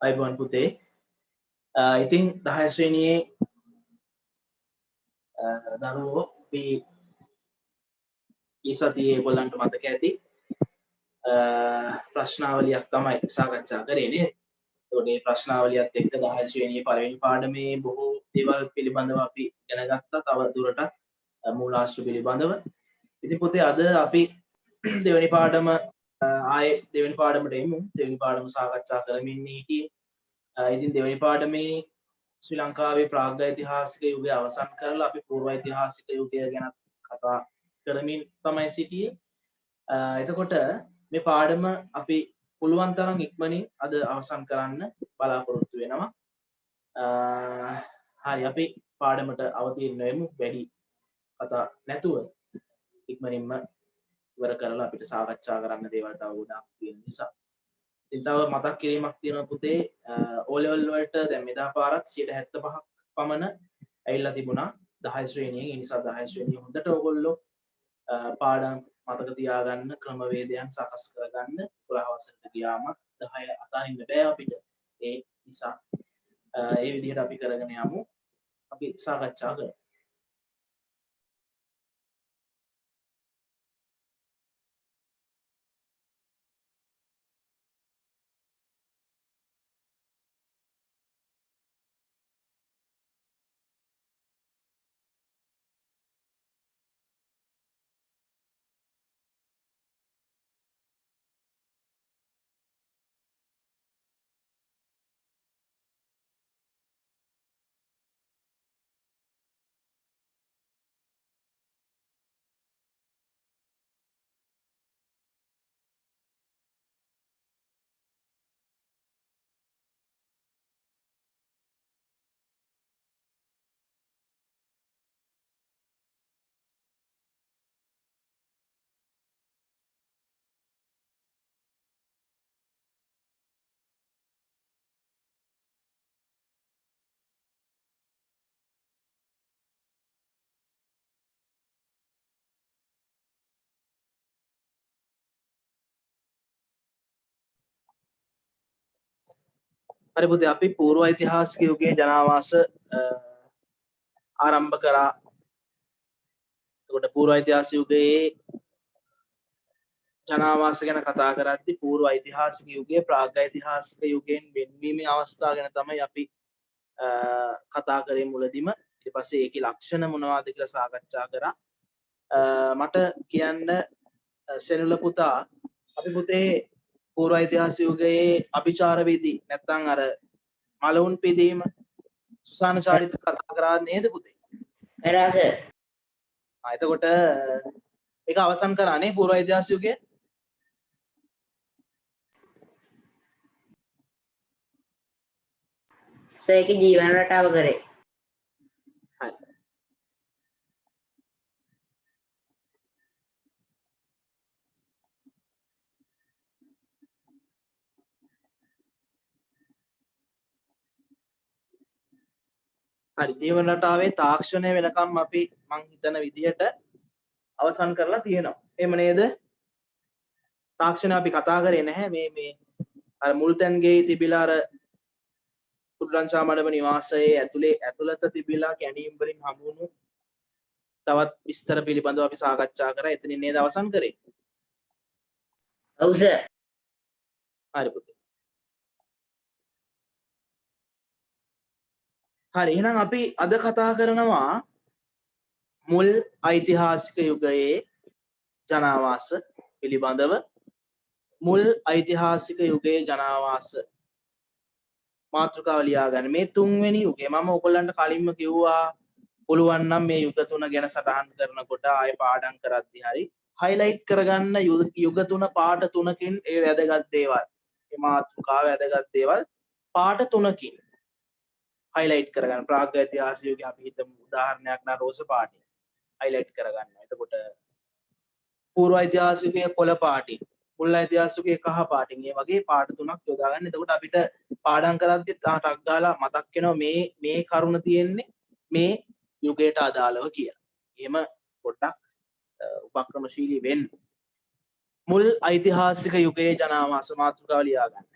අයිබෝන් පුතේ. ඉතින් 10 ශ්‍රේණියේ දරුවෝ අපි ඊ සතියේ ඒගොල්ලන්ට මතක ඇති ප්‍රශ්නාවලියක් තමයි සාකච්ඡා කරේ නේද? ඒකට මේ ප්‍රශ්නාවලියත් එක්ක 10 ශ්‍රේණියේ පළවෙනි පාඩමේ බොහෝ දේවල් පිළිබඳව අපි ඉගෙන ගත්තා. තව දුරටත් මූලාශ්‍ර පිළිබඳව. ඉතින් පුතේ අද අපි දෙවෙනි පාඩම ආයේ දෙවෙනි පාඩමට එමු. දෙවෙනි පාඩම සාකච්ඡා කරමින් හිටියේ. ඉතින් දෙවෙනි පාඩමේ ශ්‍රී ලංකාවේ ප්‍රාග්ධෛතිහාසික යුගය අවසන් කරලා අපි පූර්වෛතිහාසික යුගය ගැන කතා කරමින් තමයි සිටියේ. එතකොට මේ පාඩම අපි පුළුවන් තරම් ඉක්මනින් අද අවසන් කරන්න බලාපොරොත්තු වෙනවා. හරි අපි පාඩමට අවතීර්ණ වෙමු. වැඩි කතා නැතුව ඉක්මනින්ම ඉවර කරලා අපිට සාකච්ඡා කරන්න දේවල් තව ගොඩාක් තියෙන නිසා. ඉතින් තව මතක් කිරීමක් තියෙනවා පුතේ. O level වලට දැන් මෙදා පාරක් 75ක් පමණ ඇවිල්ලා තිබුණා 10 ශ්‍රේණියෙන්. ඒ නිසා 10 ශ්‍රේණිය හොඳට ඔයගොල්ලෝ පාඩම් මතක තියාගන්න, ක්‍රමවේදයන් සකස් කරගන්න. 11 වසරට ගියාම 10 අතාරින්න බෑ අපිට. ඒ නිසා ඒ විදිහට අපි කරගෙන යමු. අපි සාකච්ඡා කරමු. හරි පුතේ අපි පූර්ව ඓතිහාසික යුගයේ ජනාවාස ආරම්භ කරා. එතකොට පූර්ව ඓතිහාසික යුගයේ ජනාවාස ගැන කතා කරද්දී පූර්ව ඓතිහාසික යුගයේ ප්‍රාග්ධෛතිහාසික යුගයෙන් වෙන්වීමේ අවස්ථාව ගැන තමයි අපි කතා කරේ මුලදීම. ඊට පස්සේ ඒකේ ලක්ෂණ මොනවද කියලා සාකච්ඡා කරා. මට කියන්න සෙනුල පුතා අපි පුතේ පූර්ව ඓතිහාසික යුගයේ අභිචාර විධි නැත්නම් අර මලවුන් පිදීම සුසාන චාරිත්‍ර කතා කරා නේද පුතේ? කරා සර්. එතකොට ඒක අවසන් කරානේ පූර්ව ඓතිහාසික යුගය. සර් ඒකේ ජීවන රටාව කරේ. හරි. හරි ජීවන රටාවේ තාක්ෂණය වෙනකම් අපි මං හිතන විදිහට අවසන් කරලා තියෙනවා. එහෙම නේද? තාක්ෂණය අපි කතා කරේ නැහැ. මේ අර මුල්තැන්ගේ තිබිලා අර කුඩලංචා මඩම නිවාසයේ ඇතුළත තිබිලා කැණීම් වලින් හමුණු තවත් විස්තර පිළිබඳව අපි සාකච්ඡා කරා. එතනින් නේද අවසන් කරේ? ඔව් සර්. හරි පුතේ. හරි එහෙනම් අපි අද කතා කරනවා මුල් ඓතිහාසික යුගයේ ජනාවාස පිළිබඳව. මුල් ඓතිහාසික යුගයේ ජනාවාස මාතෘකාව ලියා ගන්න. මේ තුන්වෙනි යුගය මම ඔයගොල්ලන්ට කලින්ම කිව්වා පුළුවන් නම් මේ යුග තුන ගැන සටහන් කරනකොට ආයෙ පාඩම් කරද්දී හරි highlight කරගන්න යුග තුන පාට තුනකින් ඒ වැදගත් දේවල්. මේ මාතෘකාව වැදගත් දේවල් පාට තුනකින් highlight කරගන්න. ප්‍රාග්ධෛතිහාසික යුගය අපි හිතමු උදාහරණයක් නම් රෝස පාටින් highlight කරගන්න. එතකොට පූර්ව ඓතිහාසිකයේ කොළ පාටින්, මුල් ඓතිහාසිකයේ කහ පාටින්, මේ වගේ පාට තුනක් යොදා ගන්න. එතකොට අපිට පාඩම් කරද්දි ටක් ගාලා මතක් වෙනවා මේ කරුණ තියෙන්නේ මේ යුගයට අදාළව කියලා. එහෙම පොඩ්ඩක් උපක්‍රමශීලී වෙන්න. මුල් ඓතිහාසික යුගයේ ජනාවාස මාතෘකාව ලියා ගන්න.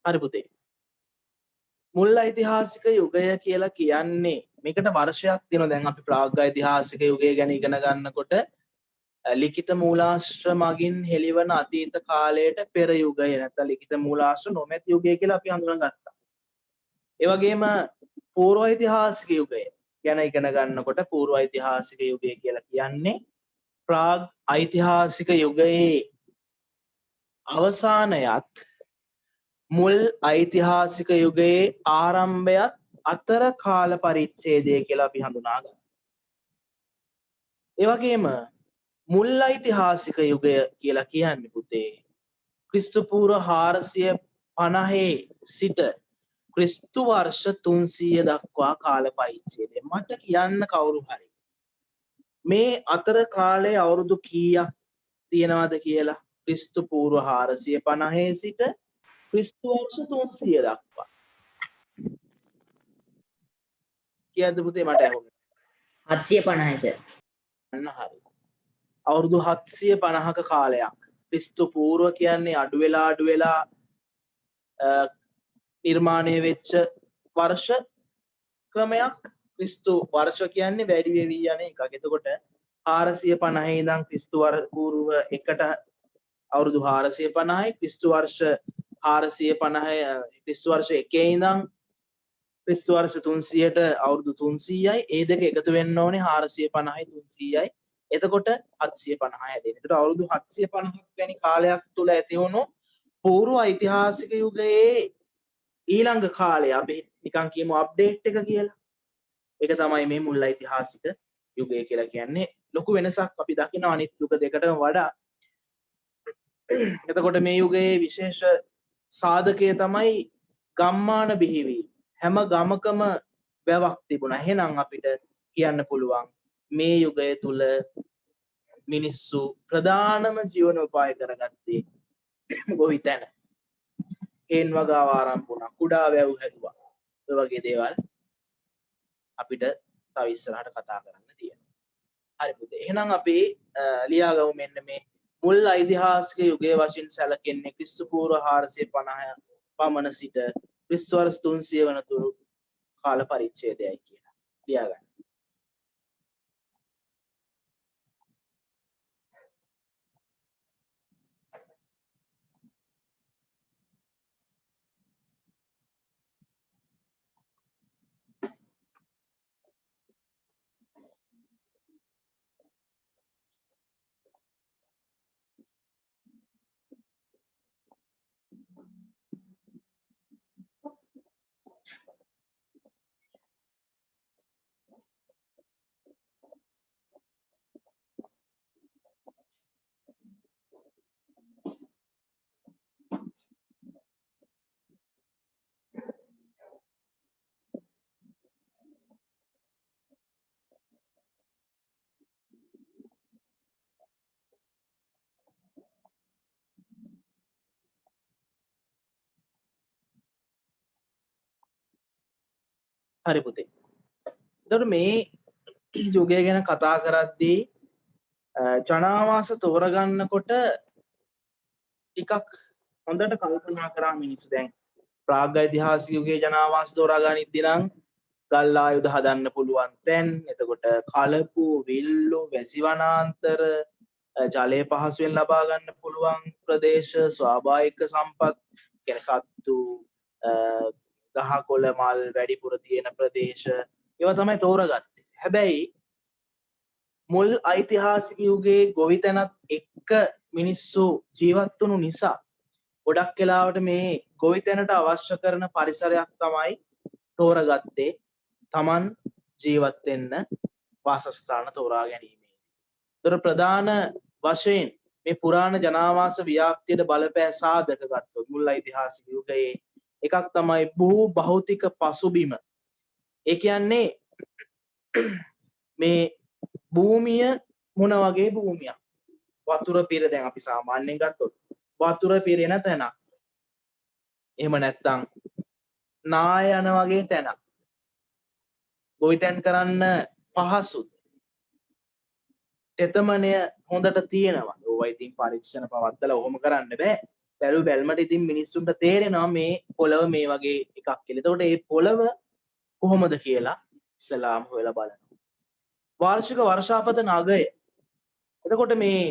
හරි පුතේ. මුල් ඓතිහාසික යුගය කියලා කියන්නේ මේකට වර්ෂයක් තියෙනවා. දැන් අපි ප්‍රාග්ඓතිහාසික යුගය ගැන ඉගෙන ගන්නකොට ලිඛිත මූලාශ්‍ර මගින් හෙළිවන අතීත කාලයට පෙර යුගය නැත්නම් ලිඛිත මූලාශ්‍ර නොමැති යුගය කියලා අපි හඳුනාගත්තා. ඒ වගේම පූර්ව ඓතිහාසික යුගය ගැන ඉගෙන ගන්නකොට පූර්ව ඓතිහාසික යුගය කියලා කියන්නේ ප්‍රාග් ඓතිහාසික යුගයේ අවසානයත් මුල් ඓතිහාසික යුගයේ ආරම්භයත් අතර කාල පරිච්ඡේදය කියලා අපි හඳුනා ගන්නවා. ඒ වගේම මුල් ඓතිහාසික යුගය කියලා කියන්නේ පුතේ ක්‍රිස්තු පූර්ව 450 සිට ක්‍රිස්තු වර්ෂ 300 දක්වා කාල පරිච්ඡේදය. මට කියන්න කවුරු හරි මේ අතර කාලේ අවුරුදු කීයක් තියෙනවද කියලා? ක්‍රිස්තු පූර්ව 450 සිට ක්‍රිස්තු වර්ෂ 300 දක්වා. කියද්ද පුතේ මට ඇහුනේ? 750 සර්. අන්න හරි. අවුරුදු 750ක කාලයක්. ක්‍රිස්තු පූර්ව කියන්නේ අඩු වෙලා නිර්මාණය වෙච්ච වර්ෂ ක්‍රමයක්. ක්‍රිස්තු වර්ෂ කියන්නේ වැඩි වෙවි යන එකක්. එතකොට 450 ඉඳන් ක්‍රිස්තු පූර්ව 1ට අවුරුදු 450යි, ක්‍රිස්තු වර්ෂ 450 ක්‍රිස්තු වර්ෂ 1 ඉඳන් ක්‍රිස්තු වර්ෂ 300ට අවුරුදු 300යි. ඒ දෙක එකතු වෙන්න ඕනේ 450යි 300යි. එතකොට 750 හැදෙනවා. එතකොට අවුරුදු 750ක් වැනි කාලයක් තුල ඇති වුණු පූර්ව ඓතිහාසික යුගයේ ඊළඟ කාලය අපි නිකන් කියමු අප්ඩේට් එක කියලා. ඒක තමයි මේ මුල් ඓතිහාසික යුගය කියලා කියන්නේ. ලොකු වෙනසක් අපි දකිනවා අනිත් යුග දෙකටම වඩා. එතකොට මේ යුගයේ විශේෂ සාධකය තමයි ගම්මාන බිහිවීම. හැම ගමකම වැවක් තිබුණා. එහෙනම් අපිට කියන්න පුළුවන් මේ යුගය තුල මිනිස්සු ප්‍රධානම ජීවනෝපාය කරගත්තේ ගොවිතැන. හේන් වගාව ආරම්භ වුණා. කුඩා වැව් හැදුවා. ඔය වගේ දේවල් අපිට තව ඉස්සරහට කතා කරන්න තියෙනවා. හරි පුතේ. එහෙනම් අපි ලියාගමු මෙන්න මේ මුල් ඓතිහාසික යුගයේ වශයෙන් සැලකෙන්නේ ක්‍රිස්තු පූර්ව 450 පමණ සිට ක්‍රිස්තු වර්ෂ 300 වනතුරු කාල පරිච්ඡේදයයි කියලා. ලියාගන්න. හරි පුතේ. එතකොට මේ යුගය ගැන කතා කරද්දී ජනාවාස තෝරගන්නකොට ටිකක් හොඳට කල්පනා කරා මිනිස්සු. දැන් ප්‍රාග්ඓතිහාසික යුගයේ ජනාවාස තෝරා ගනිද්දී නම් ගල් ආයුධ හදන්න පුළුවන් තැන්, එතකොට කලපු, විල්ලු, වැසි වනාන්තර, ජලය පහසුවෙන් ලබා ගන්න පුළුවන් ප්‍රදේශ, ස්වාභාවික සම්පත්, කියන්නේ සත්තු, ගහකොළ මල් වැඩිපුර තියෙන ප්‍රදේශ, ඒවා තමයි තෝරගත්තේ. හැබැයි මුල් ඓතිහාසික යුගයේ ගොවිතැනත් එක්ක මිනිස්සු ජීවත් වුණු නිසා ගොඩක් වෙලාවට මේ ගොවිතැනට අවශ්‍ය කරන පරිසරයක් තමයි තෝරගත්තේ Taman ජීවත් වෙන්න වාසස්ථාන තෝරා ගැනීමේ. ඒතර ප්‍රධාන වශයෙන් මේ පුරාණ ජනාවාස ව්‍යාප්තියට බලපෑ සාධක ගත්තොත් මුල් ඓතිහාසික යුගයේ එකක් තමයි භූ භෞතික පසුබිම. ඒ කියන්නේ මේ භූමිය මොන වගේ භූමියක්? වතුර පිර, දැන් අපි සාමාන්‍යයෙන් ගත්තොත් වතුර පිරෙන තැනක්. එහෙම නැත්නම් නායන වගේ තැනක්. ගොවිතැන් කරන්න පහසුද? තෙතමනය හොඳට තියෙනවා. ඕවා ඉතින් පරීක්ෂණ පවත්වලා ඔහොම කරන්න බෑ. බැලු බැලමට ඉතින් මිනිස්සුන්ට තේරෙනවා මේ පොළව මේ වගේ එකක් කියලා. එතකොට මේ පොළව කොහොමද කියලා ඉස්ලාම් හොයලා බලනවා. වාර්ෂික වර්ෂාපත නගය. එතකොට මේ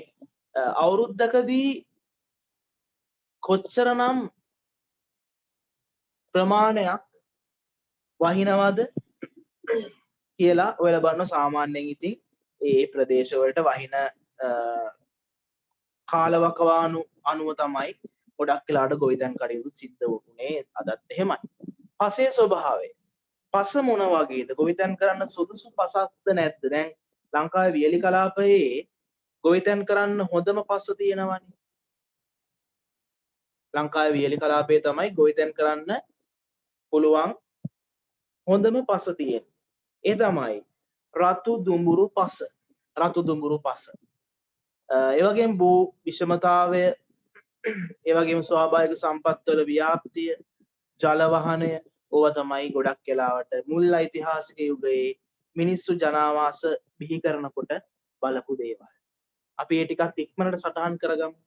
අවුරුද්දකදී කොච්චරනම් ප්‍රමාණයක් වහිනවද කියලා ඔයාලා බලන සාමාන්‍යයෙන් ඉතින් ඒ ප්‍රදේශවලට වහින කාලවකවානු අනුව තමයි ගොඩක් වෙලාට ගොවිතැන් කටයුතු සිද්ධ වුණේ අදත් එහෙමයි. පසේ ස්වභාවය. පස මොන වගේද? ගොවිතැන් කරන්න සුදුසු පසක්ද නැද්ද? දැන් ලංකාවේ වියලි කලාපයේ ගොවිතැන් කරන්න හොඳම පස තියෙනවනේ. ලංකාවේ වියලි කලාපයේ තමයි ගොවිතැන් කරන්න පුළුවන් හොඳම පස තියෙන්නේ. ඒ තමයි රතු දුඹුරු පස. රතු දුඹුරු පස. ඒ වගේම භූ විෂමතාවය, ඒ වගේම ස්වාභාවික සම්පත්වල ව්‍යාප්තිය, ජල වහනය ඕවා තමයි ගොඩක් වෙලාවට මුල් ඓතිහාසික යුගයේ මිනිස්සු ජනාවාස බිහි කරනකොට බලපු දේවල්. අපි ඒ ටිකක් ඉක්මනට සටහන් කරගමු.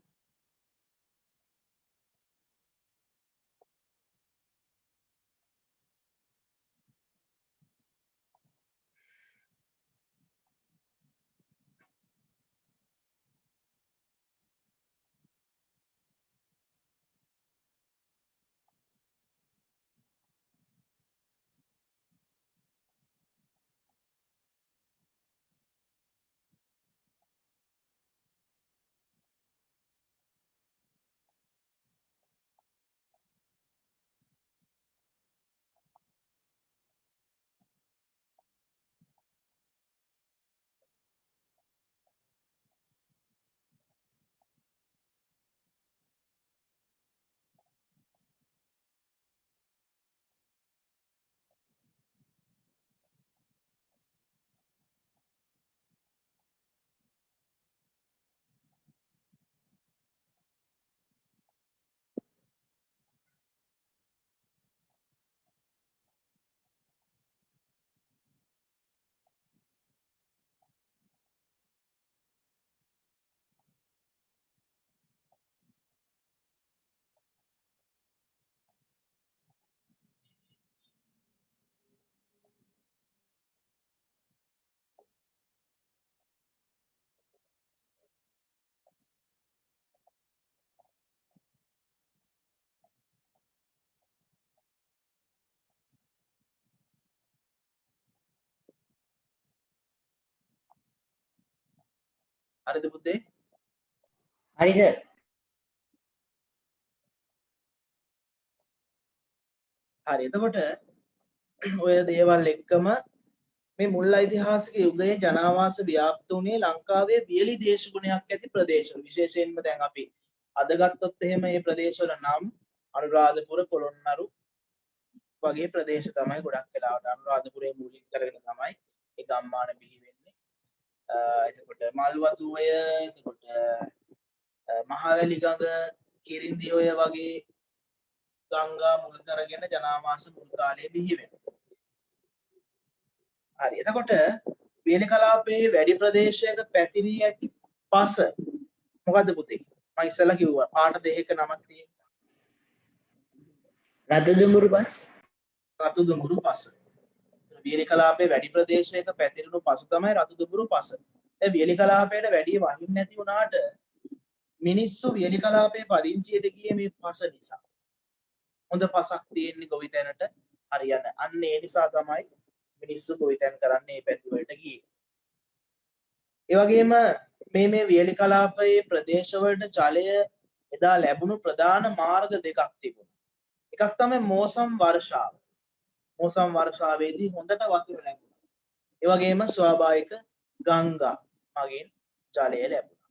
හරිද පුතේ? හරි සර්. හරි. එතකොට ඔය දේවල් එක්කම මේ මුල් ඓතිහාසික යුගයේ ජනාවාස ව්‍යාප්ත වුණේ ලංකාවේ වියලි දේශගුණයක් ඇති ප්‍රදේශවල. විශේෂයෙන්ම දැන් අපි අද ගත්තොත් එහෙම මේ ප්‍රදේශවල නම් අනුරාධපුර, පොළොන්නරු වගේ ප්‍රදේශ තමයි ගොඩක් වෙලාවට අනුරාධපුරයේ මූලික කරගෙන තමයි ඒ ගම්මාන බිහි වෙන්නේ. එතකොට මල්වතුය, එතකොට මහවැලි ගඟ, කිරින්දි ඔය වගේ ගංගා මුල් කරගෙන ජනාවාස මුල් කාලයේ බිහි වෙනවා. හරි. එතකොට වියලි කලාපයේ වැඩි ප්‍රදේශයක පැතිරී ඇති පස මොකද්ද පුතේ? මම ඉස්සෙල්ලා කිව්වා පාට දෙකක නමක් තියෙනවා. රතු දුඹුරු පස්. රතු දුඹුරු පස. වියලි කලාපයේ වැඩි ප්‍රදේශයක පැතිරුණු පස තමයි රතු දුඹුරු පස. ඒ වියලි කලාපයට වැඩි වහින්න නැති වුණාට මිනිස්සු වියලි කලාපයේ පදිංචියට ගියේ මේ පස නිසා. හොඳ පසක් තියෙන්නේ ගොවිතැනට හරියන. අන්න ඒ නිසා තමයි මිනිස්සු ගොවිතැන් කරන්නේ මේ පැති වලට ගියේ. ඒ වගේම මේ වියලි කලාපයේ ප්‍රදේශවලට ජලය එදා ලැබුණු ප්‍රධාන මාර්ග දෙකක් තිබුණා. එකක් තමයි මෝසම් වර්ෂාව. මෝසම් වර්ෂාවේදී හොඳට වතුර ලැබුණා. ඒ වගේම ස්වාභාවික ගංගා මගින් ජලය ලැබුණා.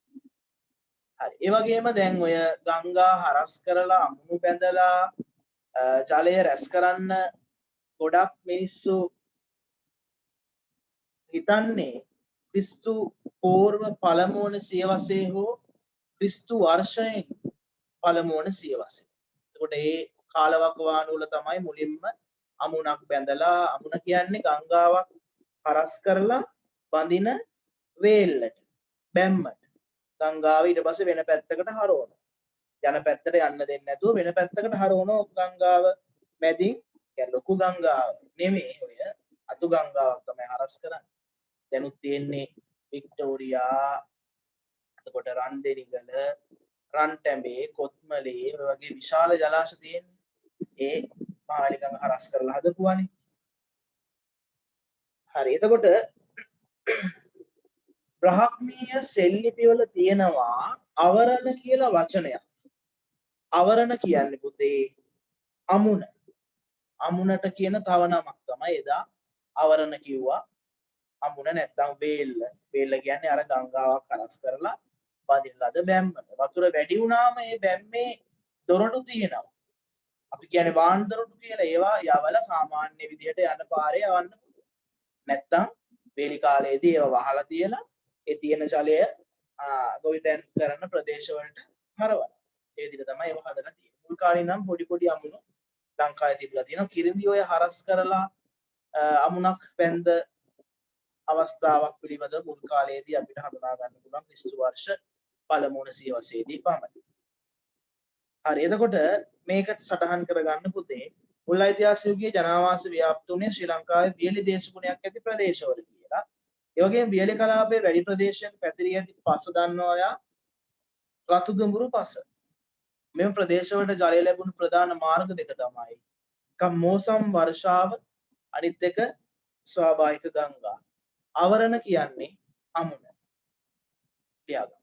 හරි. ඒ වගේම දැන් ඔය ගංගා හරස් කරලා අමුණු බැඳලා ජලය රැස් කරන්න ගොඩක් මිනිස්සු හිතන්නේ ක්‍රිස්තු පූර්ව පළමු වන සියවසේ හෝ ක්‍රිස්තු වර්ෂයෙන් පළමු වන සියවසේ. එතකොට මේ කාලවකවානු වල තමයි මුලින්ම අමුණක් බැඳලා, අමුණ කියන්නේ ගංගාවක් හරස් කරලා බඳින වේල්ලට බැම්මට ගංගාව ඊට පස්සේ වෙන පැත්තකට හරවනවා. යන පැත්තට යන්න දෙන්නේ නැතුව වෙන පැත්තකට හරවන ගංගාව මැදින් කියන්නේ ලොකු ගංගාව නෙමෙයි ඔය අතු ගංගාවක් තමයි හරස් කරන්නේ. දැනුත් තියෙන්නේ වික්ටෝරියා එතකොට රන්දෙනිගල රන්ටැඹේ කොත්මලේ ඔය වගේ විශාල ජලාශ තියෙන්නේ. ඒ මහවැලි ගඟ හරස් කරලා හදපුවානේ. හරි එතකොට බ්‍රාහ්මීය සෙල්ලිපිවල තියෙනවා අවරණ කියලා වචනයක්. අවරණ කියන්නේ පුතේ අමුණ. අමුණට කියන තව නමක් තමයි එදා අවරණ කිව්වා. අමුණ නැත්තම් වේල්ල. වේල්ල කියන්නේ අර ගංගාවක් හරස් කරලා වදින ලද බැම්මට. වතුර වැඩි වුණාම මේ බැම්මේ දොරටු තියෙනවා. අපි කියන්නේ වාන් දොරටු කියලා. ඒවා යවලා සාමාන්‍ය විදිහට යන පාරේ යවන්න පුළුවන්. නැත්තම් වේලි කාලයේදී ඒවා වහලා තියලා ඒ තියෙන ජලය ගොවිතැන් කරන ප්‍රදේශ වලට හරවනවා. ඒ විදිහට තමයි ඒවා හදලා තියෙන්නේ. මුල් කාලේ නම් පොඩි පොඩි අමුණු ලංකාවේ තිබිලා තියෙනවා. කිරිඳි ඔය හරස් කරලා අමුණක් බැඳ අවස්ථාවක් පිළිබඳව මුල් කාලයේදී අපිට හඳුනා ගන්න පුළුවන් ක්‍රිස්තු වර්ෂ පළමුවන සියවසේදී පමණයි. හරි එතකොට මේකට සටහන් කරගන්න පුතේ මුල් ඓතිහාසික යුගයේ ජනාවාස ව්‍යාප්ත වුණේ ශ්‍රී ලංකාවේ වියලි දේශගුණයක් ඇති ප්‍රදේශවල කියලා. ඒ වගේම වියලි කලාපයේ වැඩි ප්‍රදේශයක පැතිරී ඇති පස දන්නවා ඔයා රතු දුඹුරු පස. මෙම ප්‍රදේශවලට ජලය ලැබුණු ප්‍රධාන මාර්ග දෙක තමයි එකක් මෝසම් වර්ෂාව අනිත් එක ස්වාභාවික ගංගා. අවරණ කියන්නේ අමුණ. ලියා ගන්න.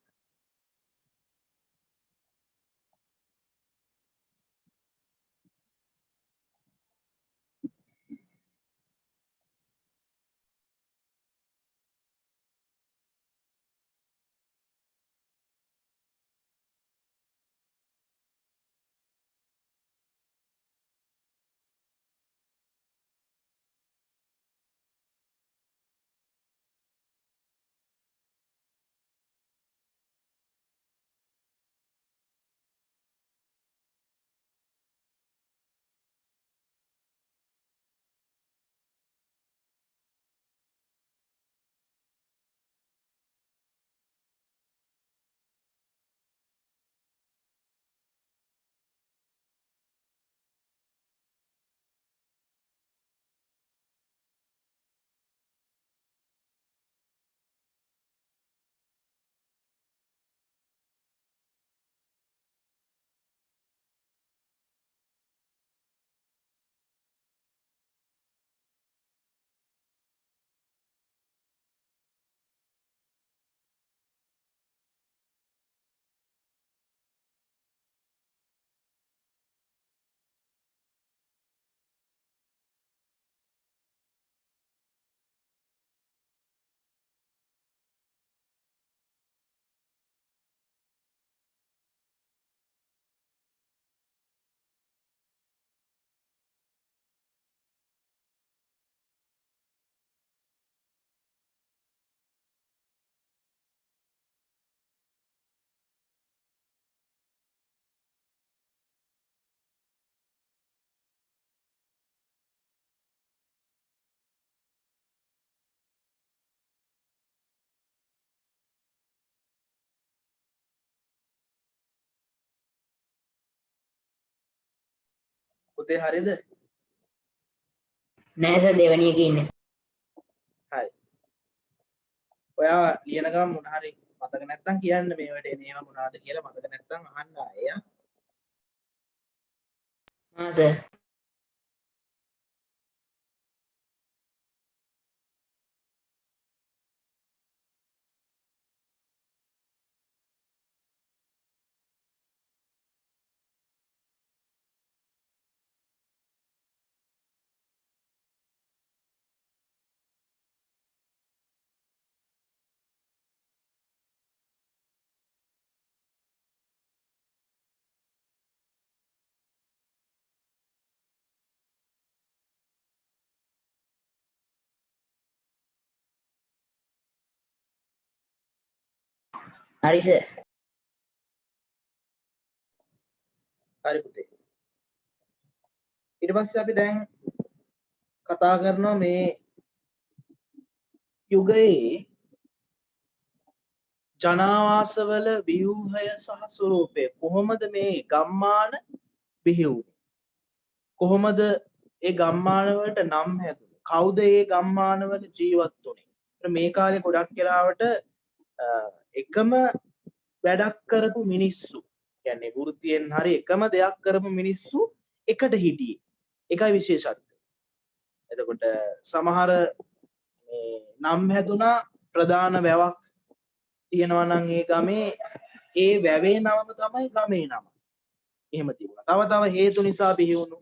පුතේ හරියද? නෑ සර් දෙවැනි එකේ ඉන්නේ. හරි. ඔයා ලියන ගමන් මොන හරි මතක නැත්තම් කියන්න මේවට එන ඒවා මොනවද කියලා මතක නැත්තම් අහන්න ආයෙ. සර්. හරි සර්. හරි පුතේ. ඊට පස්සේ අපි දැන් කතා කරනවා මේ යුගයේ ජනාවාසවල ව්‍යුහය සහ ස්වරූපය කොහොමද මේ ගම්මාන බිහි වුනේ? කොහොමද ඒ ගම්මානවලට නම් හැදුනේ? කවුද ඒ ගම්මානවල ජීවත් වුනේ? මේ කාලේ ගොඩක් වෙලාවට එකම වැඩක් කරපු මිනිස්සු, කියන්නේ වෘත්තියෙන් හරි එකම දෙයක් කරපු මිනිස්සු එකට හිටියේ. ඒකයි විශේෂත්වය. එතකොට සමහර මේ නම් හැදුනා ප්‍රධාන වැවක් තියෙනවා නම් ඒ ගමේ ඒ වැවේ නම තමයි ගමේ නම. එහෙම තිබුණා. තව හේතු නිසා බිහි වුණු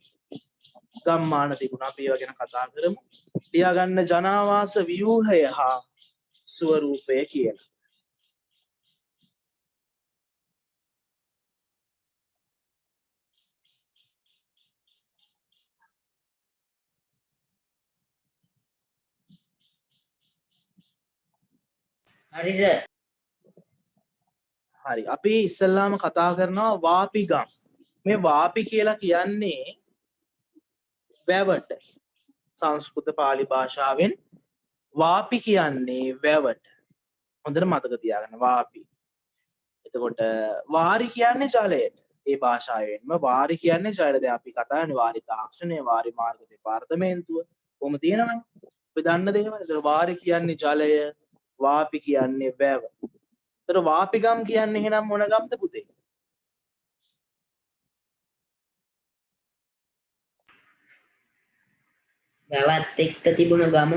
ගම්මාන තිබුණා. අපි ඒවා ගැන කතා කරමු. ලියාගන්න ජනාවාස ව්‍යුහය හා ස්වරූපය කියලා. හරි සර්. හරි. අපි ඉස්සල්ලාම කතා කරනවා වාපි ගම්. මේ වාපි කියලා කියන්නේ වැවට. සංස්කෘත පාලි භාෂාවෙන් වාපි කියන්නේ වැවට. හොඳට මතක තියාගන්න වාපි. එතකොට වාරි කියන්නේ ජලයට. ඒ භාෂාවෙන්ම වාරි කියන්නේ ජලයට. දැන් අපි කතා කරන්නේ වාරි තාක්ෂණය, වාරි මාර්ග දෙපාර්තමේන්තුව. කොහොම තියෙනවනේ. අපි දන්න දේවල්. එතකොට වාරි කියන්නේ ජලය, වාපි කියන්නේ වැව. එතකොට වාපිගම් කියන්නේ එහෙනම් මොන ගම්ද පුතේ? වැවත් එක්ක තිබුණ ගම.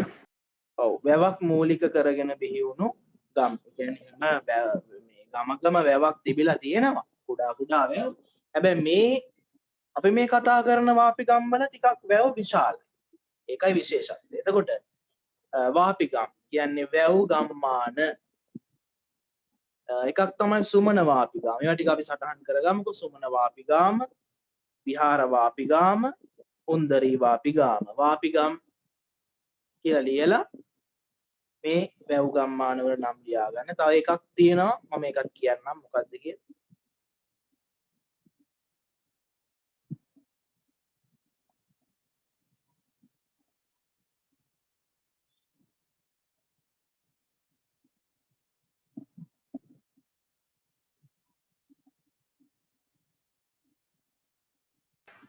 ඔව්, වැවක් මූලික කරගෙන බිහි වුණු ගම්. ඒ කියන්නේ මේ ගමකම වැවක් තිබිලා තියෙනවා. කුඩා වැව. හැබැයි මේ අපි මේ කතා කරන වාපි ගම් වල ටිකක් වැව විශාලයි. ඒකයි විශේෂත්වය. එතකොට වාපි ගම් කියන්නේ වැව් ගම්මාන. එකක් තමයි සුමන වාපි ගම්. ඒවා ටික අපි සටහන් කරගමුකෝ. සුමන වාපි ගම්, විහාර වාපි ගම්, උන්දරී වාපි ගම්. වාපි ගම් කියලා ලියලා මේ වැව් ගම්මාන වල නම් ලියා ගන්න. තව එකක් තියෙනවා. මම ඒකත් කියන්නම් මොකක්ද කියලා.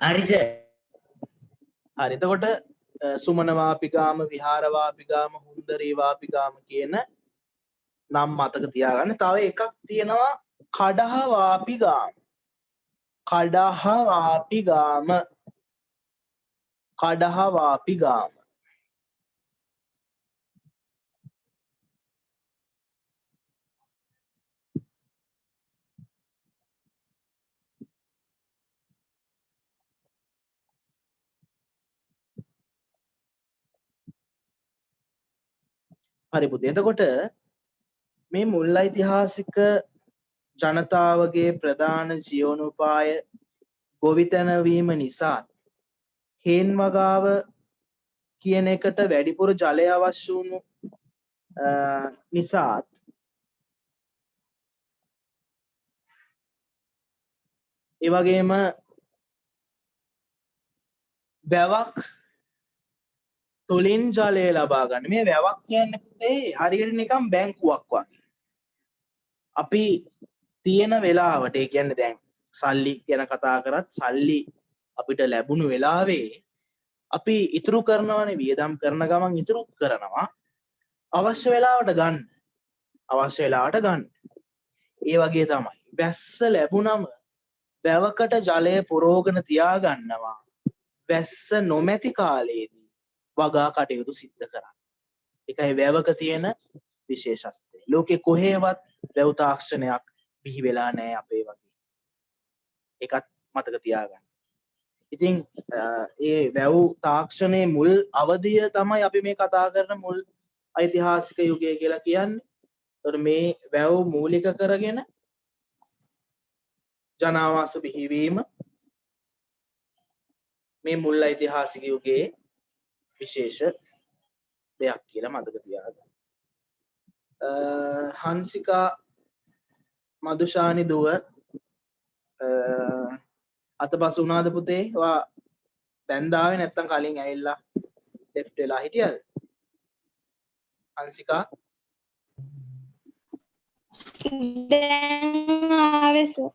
හරි සර්. හරි. එතකොට සුමන වාපිගාම, විහාර වාපිගාම, හුන්දරී වාපිගාම කියන නම් මතක තියාගන්න. තව එකක් තියෙනවා කඩහ වාපිගාම. කඩහ වාපිගාම. කඩහ වාපිගාම. හරි පුතේ. එතකොට මේ මුල් ඓතිහාසික ජනතාවගේ ප්‍රධාන ජීවනෝපාය ගොවිතැන වීම නිසා හේන් වගාව කියන එකට වැඩිපුර ජලය අවශ්‍ය වුණු නිසා ඒ වගේම වැවක් තුලින් ජලය ලබා ගන්න. මේ වැවක් කියන්නේ පුතේ හරියට නිකන් බැංකුවක් වගේ. අපි තියෙන වෙලාවට, ඒ කියන්නේ දැන් සල්ලි ගැන කතා කරත් සල්ලි අපිට ලැබුණු වෙලාවේ අපි ඉතුරු කරනවානේ, වියදම් කරන ගමන් ඉතුරු කරනවා අවශ්‍ය වෙලාවට ගන්න. අවශ්‍ය වෙලාවට ගන්න. ඒ වගේ තමයි. වැස්ස ලැබුණම වැවකට ජලය පුරෝගන තියාගන්නවා. වැස්ස නොමැති කාලයේදී වගා කටයුතු සිද්ධ කරන්න. ඒකයි වැවක තියෙන විශේෂත්වය. ලෝකේ කොහේවත් වැව් තාක්ෂණයක් බිහි වෙලා නැහැ අපේ වගේ. ඒකත් මතක තියාගන්න. ඉතින් ඒ වැව් තාක්ෂණයේ මුල් අවධිය තමයි අපි මේ කතා කරන මුල් ඓතිහාසික යුගය කියලා කියන්නේ. ඒතර මේ වැව් මූලික කරගෙන ජනාවාස බිහිවීම මේ මුල් ඓතිහාසික යුගයේ විශේෂ දෙයක් කියලා මතක තියාගන්න. හංසිකා මදුෂානි දුව අතපසු වුණාද පුතේ? ඔයා දැන් දාවේ නැත්තම් කලින් ඇවිල්ලා ලෙෆ්ට් වෙලා හිටියද? හංසිකා දැන් ආවේ සර්.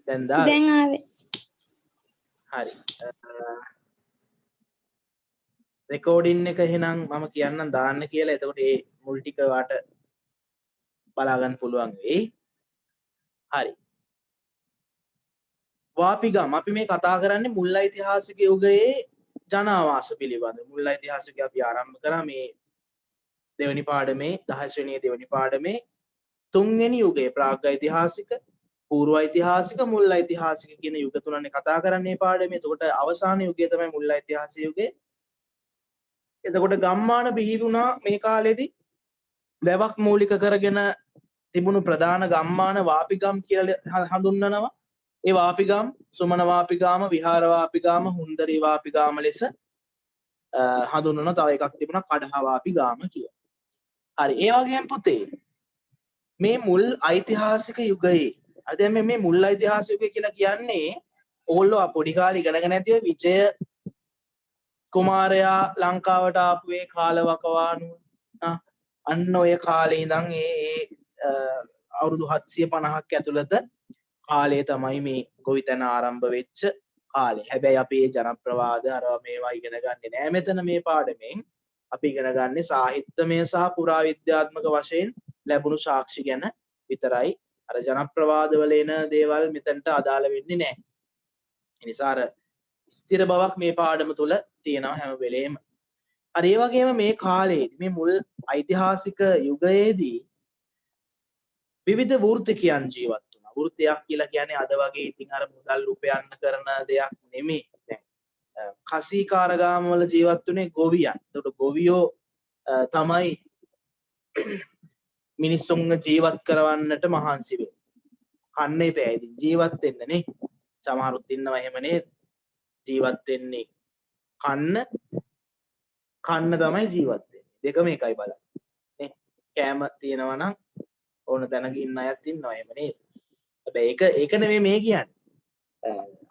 දැන් දාවේ. දැන් ආවේ. හරි. රෙකෝඩින් එක එහෙනම් මම කියන්නම් දාන්න කියලා. එතකොට ඒ මුල් ටික වාට බලා ගන්න පුළුවන් වෙයි. හරි. වාපිගම් අපි මේ කතා කරන්නේ මුල් ඓතිහාසික යුගයේ ජනාවාස පිළිබඳ. මුල් ඓතිහාසිකය අපි ආරම්භ කරා මේ දෙවෙනි පාඩමේ 10 වෙනි දෙවෙනි පාඩමේ තුන්වෙනි යුගයේ ප්‍රාග් ඓතිහාසික, පූර්ව ඓතිහාසික, මුල් ඓතිහාසික කියන යුග තුනනේ කතා කරන්නේ මේ පාඩමේ. එතකොට අවසාන යුගය තමයි මුල් ඓතිහාසික යුගය. එතකොට ගම්මාන බිහි වුණා මේ කාලෙදී. වැවක් මූලික කරගෙන තිබුණු ප්‍රධාන ගම්මාන වාපිගම් කියලා හඳුන්වනවා. ඒ වාපිගම් සුමන වාපිගාම, විහාර වාපිගාම, හුන්දරී වාපිගාම ලෙස හඳුන්වන තව එකක් තිබුණා කඩහ වාපිගාම කියලා. හරි. ඒ වගේම පුතේ මේ මුල් ඓතිහාසික යුගයේ අද මේ මුල් ඓතිහාසික යුගය කියලා කියන්නේ ඕගොල්ලෝ පොඩි කාලේ ඉගෙනගෙන ඇති ඔය විජය කුමාරයා ලංකාවට ආපු ඒ කාලවකවානුව අන්න ඔය කාලේ ඉඳන් ඒ අවුරුදු 750ක් ඇතුළත කාලය තමයි මේ ගොවිතැන ආරම්භ වෙච්ච කාලේ. හැබැයි අපි මේ ජනප්‍රවාද අරවා මේවා ඉගෙන ගන්නේ නෑ මෙතන මේ පාඩමෙන්. අපි ඉගෙන ගන්නේ සාහිත්‍යමය සහ පුරාවිද්‍යාත්මක වශයෙන් ලැබුණු සාක්ෂි ගැන විතරයි. අර ජනප්‍රවාද වල එන දේවල් මෙතනට අදාළ වෙන්නේ නෑ. ඒ නිසා අර ස්ථිර බවක් මේ පාඩම තුල තියෙනවා හැම වෙලේම. හරි. ඒ වගේම මේ කාලේදී මේ මුල් ඓතිහාසික යුගයේදී විවිධ වෘත්තිකයන් ජීවත් වුණා. වෘත්තියක් කියලා කියන්නේ අද වගේ ඉතින් අර මුදල් උපයන්න කරන දෙයක් නෙමෙයි. දැන් කසීකාරගාම වල ජීවත් වුණේ ගොවියන්. එතකොට ගොවියෝ තමයි මිනිස්සුන්ව ජීවත් කරවන්නට මහන්සි වෙන්නේ. කන්න එපා ඉතින් ජීවත් වෙන්න නේ. සමහරුත් ඉන්නවා එහෙම නේද? ජීවත් වෙන්නේ කන්න තමයි ජීවත් වෙන්නේ. දෙකම එකයි බලන්න. නේ. කෑම තියෙනවා නම් ඕන තැනක ඉන්න අයත් ඉන්නවා එහෙම නේද? හැබැයි ඒක නෙමෙයි මේ කියන්නේ.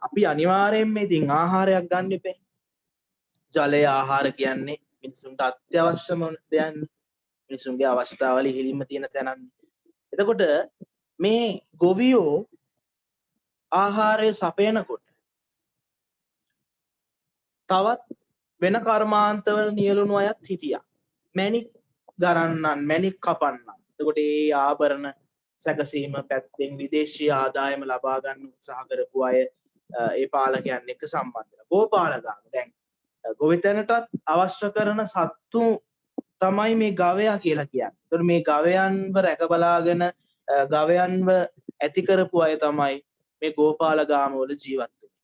අපි අනිවාර්යයෙන්ම ඉතින් ආහාරයක් ගන්න එපේ. ජලය ආහාර කියන්නේ මිනිසුන්ට අත්‍යවශ්‍යම දෙයක්. මිනිසුන්ගේ අවශ්‍යතාවල ඉහිලින්ම තියෙන තැනක්. එතකොට මේ ගොවියෝ ආහාරය සපයනකොට තවත් වෙන කර්මාන්තවල නියලුණු අයත් හිටියා. මැණික් ගරන්නන්, මැණික් කපන්නන්. එතකොට ඒ ආභරණ සැකසීම පැත්තෙන් විදේශීය ආදායම ලබා ගන්න උත්සාහ කරපු අය ඒ පාලකයන් එක්ක සම්බන්ධ වෙනවා. ගෝපාලගාම. දැන් ගොවිතැනටත් අවශ්‍ය කරන සත්තු තමයි මේ ගවයා කියලා කියන්නේ. එතකොට මේ ගවයන්ව රැක බලාගෙන ගවයන්ව ඇති කරපු අය තමයි මේ ගෝපාලගාම වල ජීවත් වෙන්නේ.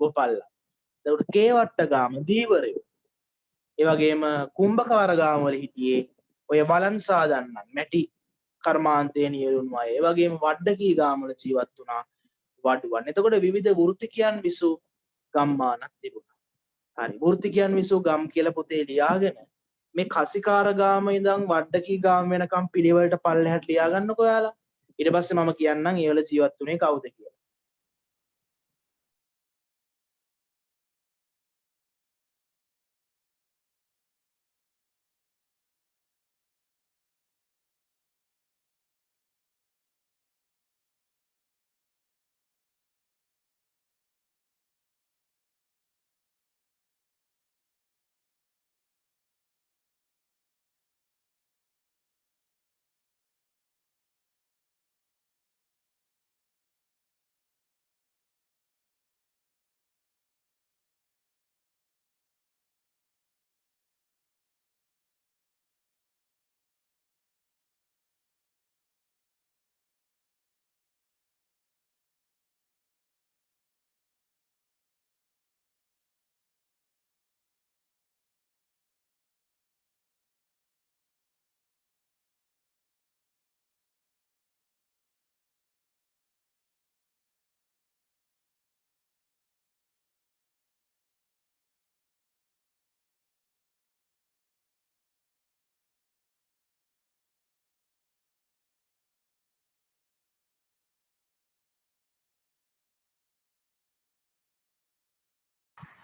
ගෝපල්ලා. එතකොට කේවට්ටගාම දීවරයෝ. ඒ වගේම කුම්භකවරගාම වල හිටියේ ඔය බලන් සාදන්නන්, මැටි කර්මාන්තයේ නියලුණු අය. ඒ වගේම වඩ්ඩකී ගාම වල ජීවත් වුණා වඩුවන්. එතකොට විවිධ වෘත්තිකයන් විසු ගම්මානක් තිබුණා. හරි. වෘත්තිකයන් විසු ගම් කියලා පොතේ ලියාගෙන මේ කසිකාරගාම ඉඳන් වඩ්ඩකී ගාම වෙනකම් පිළිවෙලට පල්ලෙහාට ලියා ගන්නකො ඔයාලා. ඊට පස්සේ මම කියන්නම් ඒ වල ජීවත් වුණේ කවුද කියලා.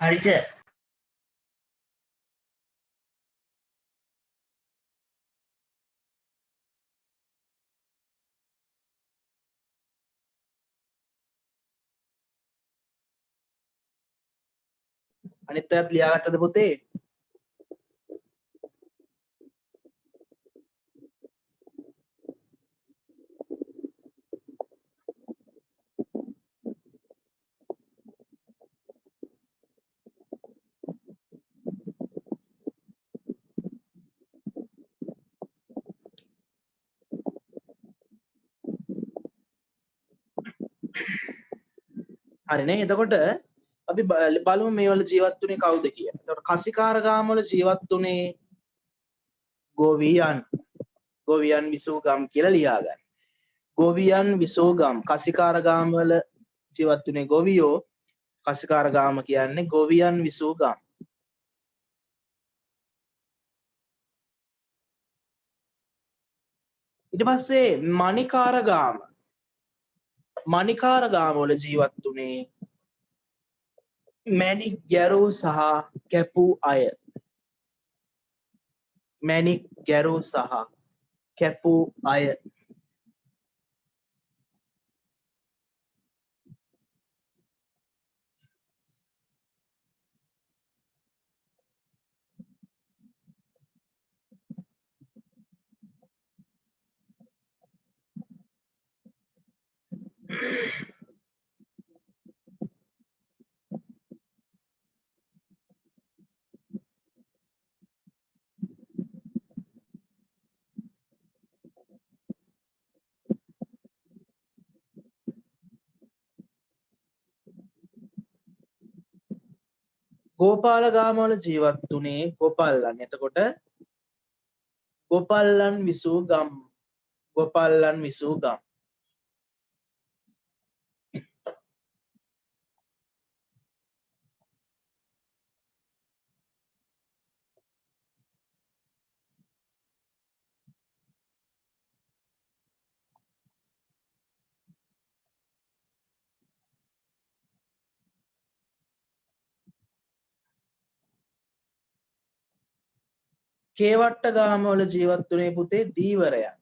හරි සර්. අනිත් අයත් ලියාගත්තද පුතේ? හරිනේ. එතකොට අපි බලමු මේ වල ජීවත් වුණේ කවුද කියලා. එතකොට කසිකාරගාම වල ජීවත් වුණේ ගෝවියන්. ගෝවියන් විසූ ගම් කියලා ලියා ගන්න. ගෝවියන් විසූ ගම්. කසිකාරගාම වල ජීවත් වුණේ ගෝවියෝ. කසිකාරගාම කියන්නේ ගෝවියන් විසූ ගම්. ඊට පස්සේ මණිකාරගාම. මණිකාරගාම වල ජීවත් වුණේ මැණික් ගැරූ සහ කැපූ අය. මැණික් ගැරූ සහ කැපූ අය. ගෝපාලගාම වල ජීවත් වුණේ ගෝපල්ලන්. එතකොට ගෝපල්ලන් විසූ ගම්. ගෝපල්ලන් විසූ ගම්. කේවට්ටගාම වල ජීවත් වුණේ පුතේ දීවරයන්.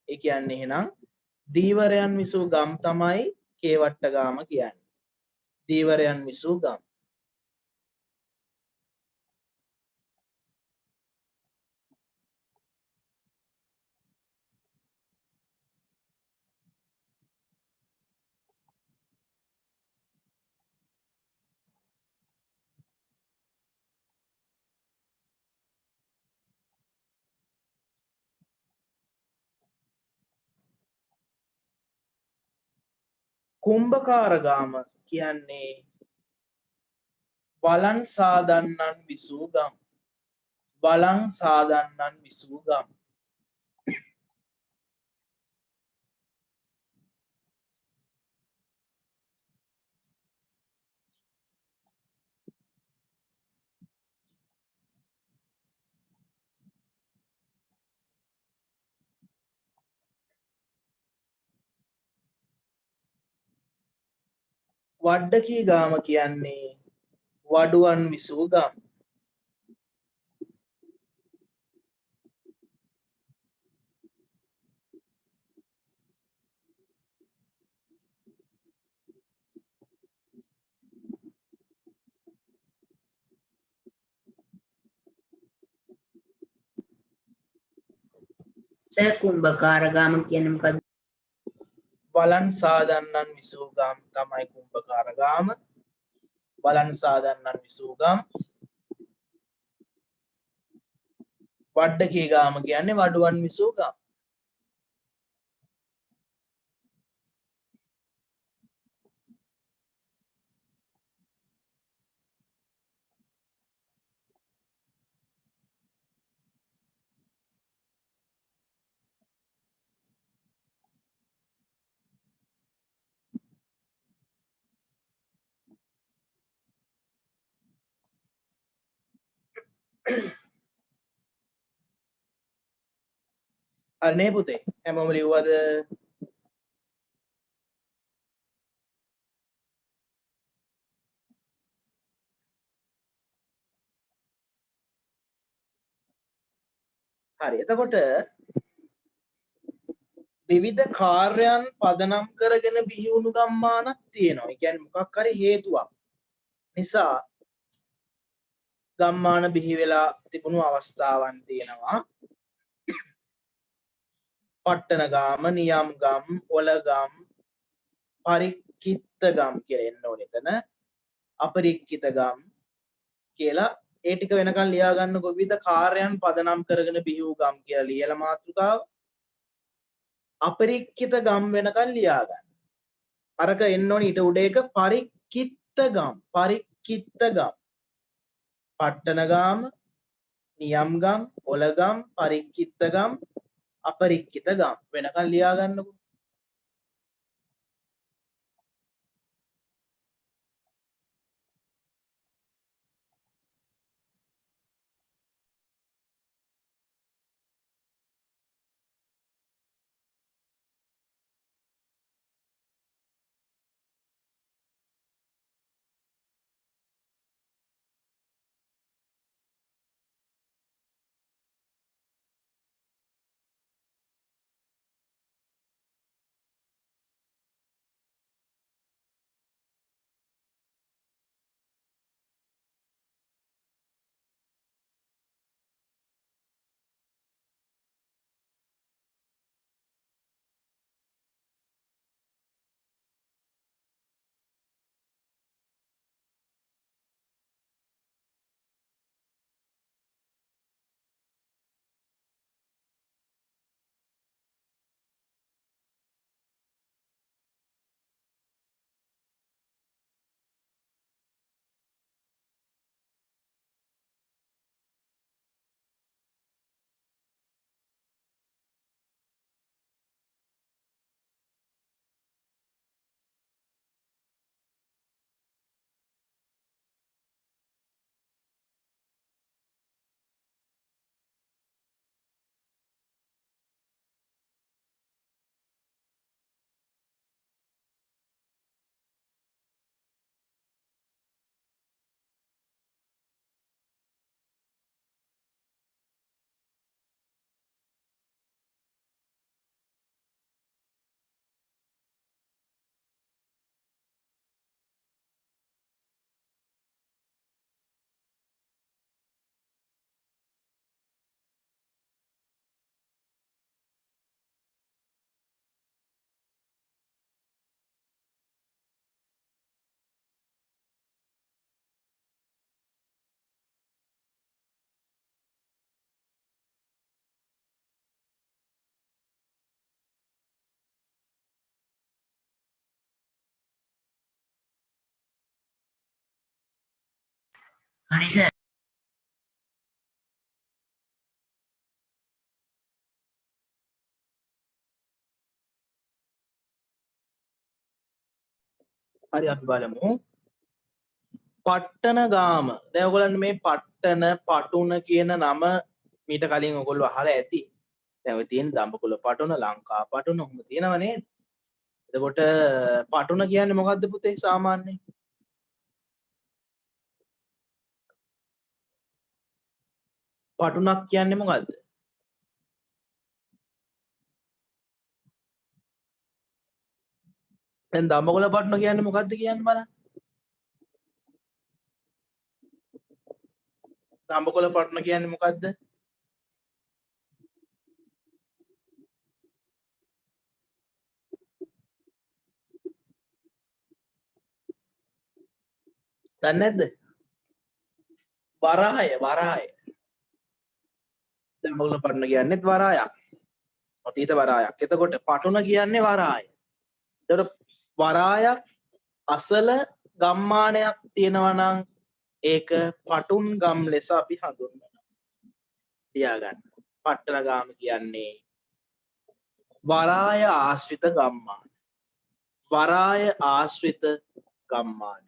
ඒ කියන්නේ එහෙනම් දීවරයන් විසූ ගම් තමයි කේවට්ටගාම කියන්නේ. දීවරයන් විසූ ගම්. කුම්භකාරගාම කියන්නේ වලන් සාදන්නන් විසූ ගම්. වලන් සාදන්නන් විසූ ගම්. වඩ්ඩකී ගාම කියන්නේ වඩුවන් විසූ ගම්. සර් කුම්භකාරගාම කියන්නේ මොකද්ද? වලන් සාදන්නන් විසූ ගම් තමයි කුම්භකාරගාම. වලන් සාදන්නන් විසූ ගම්. වඩ්ඩකී ගාම කියන්නේ වඩුවන් විසූ ගම්. හරි නේ පුතේ? හැමෝම ලිව්වද? හරි. එතකොට විවිධ කාර්යයන් පදනම් කරගෙන බිහි වුණු ගම්මානක් තියෙනවා. ඒ කියන්නේ මොකක් හරි හේතුවක් නිසා ගම්මාන බිහි වෙලා තිබුණු අවස්ථාවන් තියෙනවා. පට්ටන ගාම, නියම් ගම්, ඔලගම්, පරික්කිත්ත ගම් කියලා එන්න ඕනේ එතන. අපරික්කිත ගම් කියලා ඒ ටික වෙනකන් ලියා ගන්නකො විවිධ කාර්යයන් පදනම් කරගෙන බිහි වූ ගම් කියලා ලියලා මාතෘකාව. අපරික්කිත ගම් වෙනකන් ලියා ගන්න. අරක එන්න ඕනේ ඊට උඩ එක පරික්කිත්ත ගම්. පරික්කිත්ත ගම්. පට්ටන ගාම, නියම් ගම්, ඔලගම්, පරික්කිත්ත ගම්, අපරික්කිත ගම් වෙනකන් ලියා ගන්නකො. හරි සර්. හරි අපි බලමු. පට්ටන ගාම. දැන් ඔයගොල්ලන් මේ පට්ටන, පටුන කියන නම මීට කලින් ඔයගොල්ලෝ අහලා ඇති. දැන් ඔය තියෙන දඹකොළ පටුන, ලංකා පටුන ඔහොම තියෙනව නේද? එතකොට පටුන කියන්නේ මොකද්ද පුතේ සාමාන්‍යයෙන්? පටුනක් කියන්නේ මොකද්ද? දැන් දඹකොළ පටුන කියන්නේ මොකද්ද කියන්න බලන්න. දඹකොළ පටුන කියන්නේ මොකද්ද? දන්නේ නැද්ද? වරාය, වරාය. දඹකොළ පටුන කියන්නේත් වරායක්. අතීත වරායක්. එතකොට පටුන කියන්නේ වරාය. එතකොට වරායක් අසල ගම්මානයක් තියෙනවා නම් ඒක පටුන් ගම් ලෙස අපි හඳුන්වනවා. තියාගන්න. පට්ටන ගාම කියන්නේ වරාය ආශ්‍රිත ගම්මාන. වරාය ආශ්‍රිත ගම්මාන.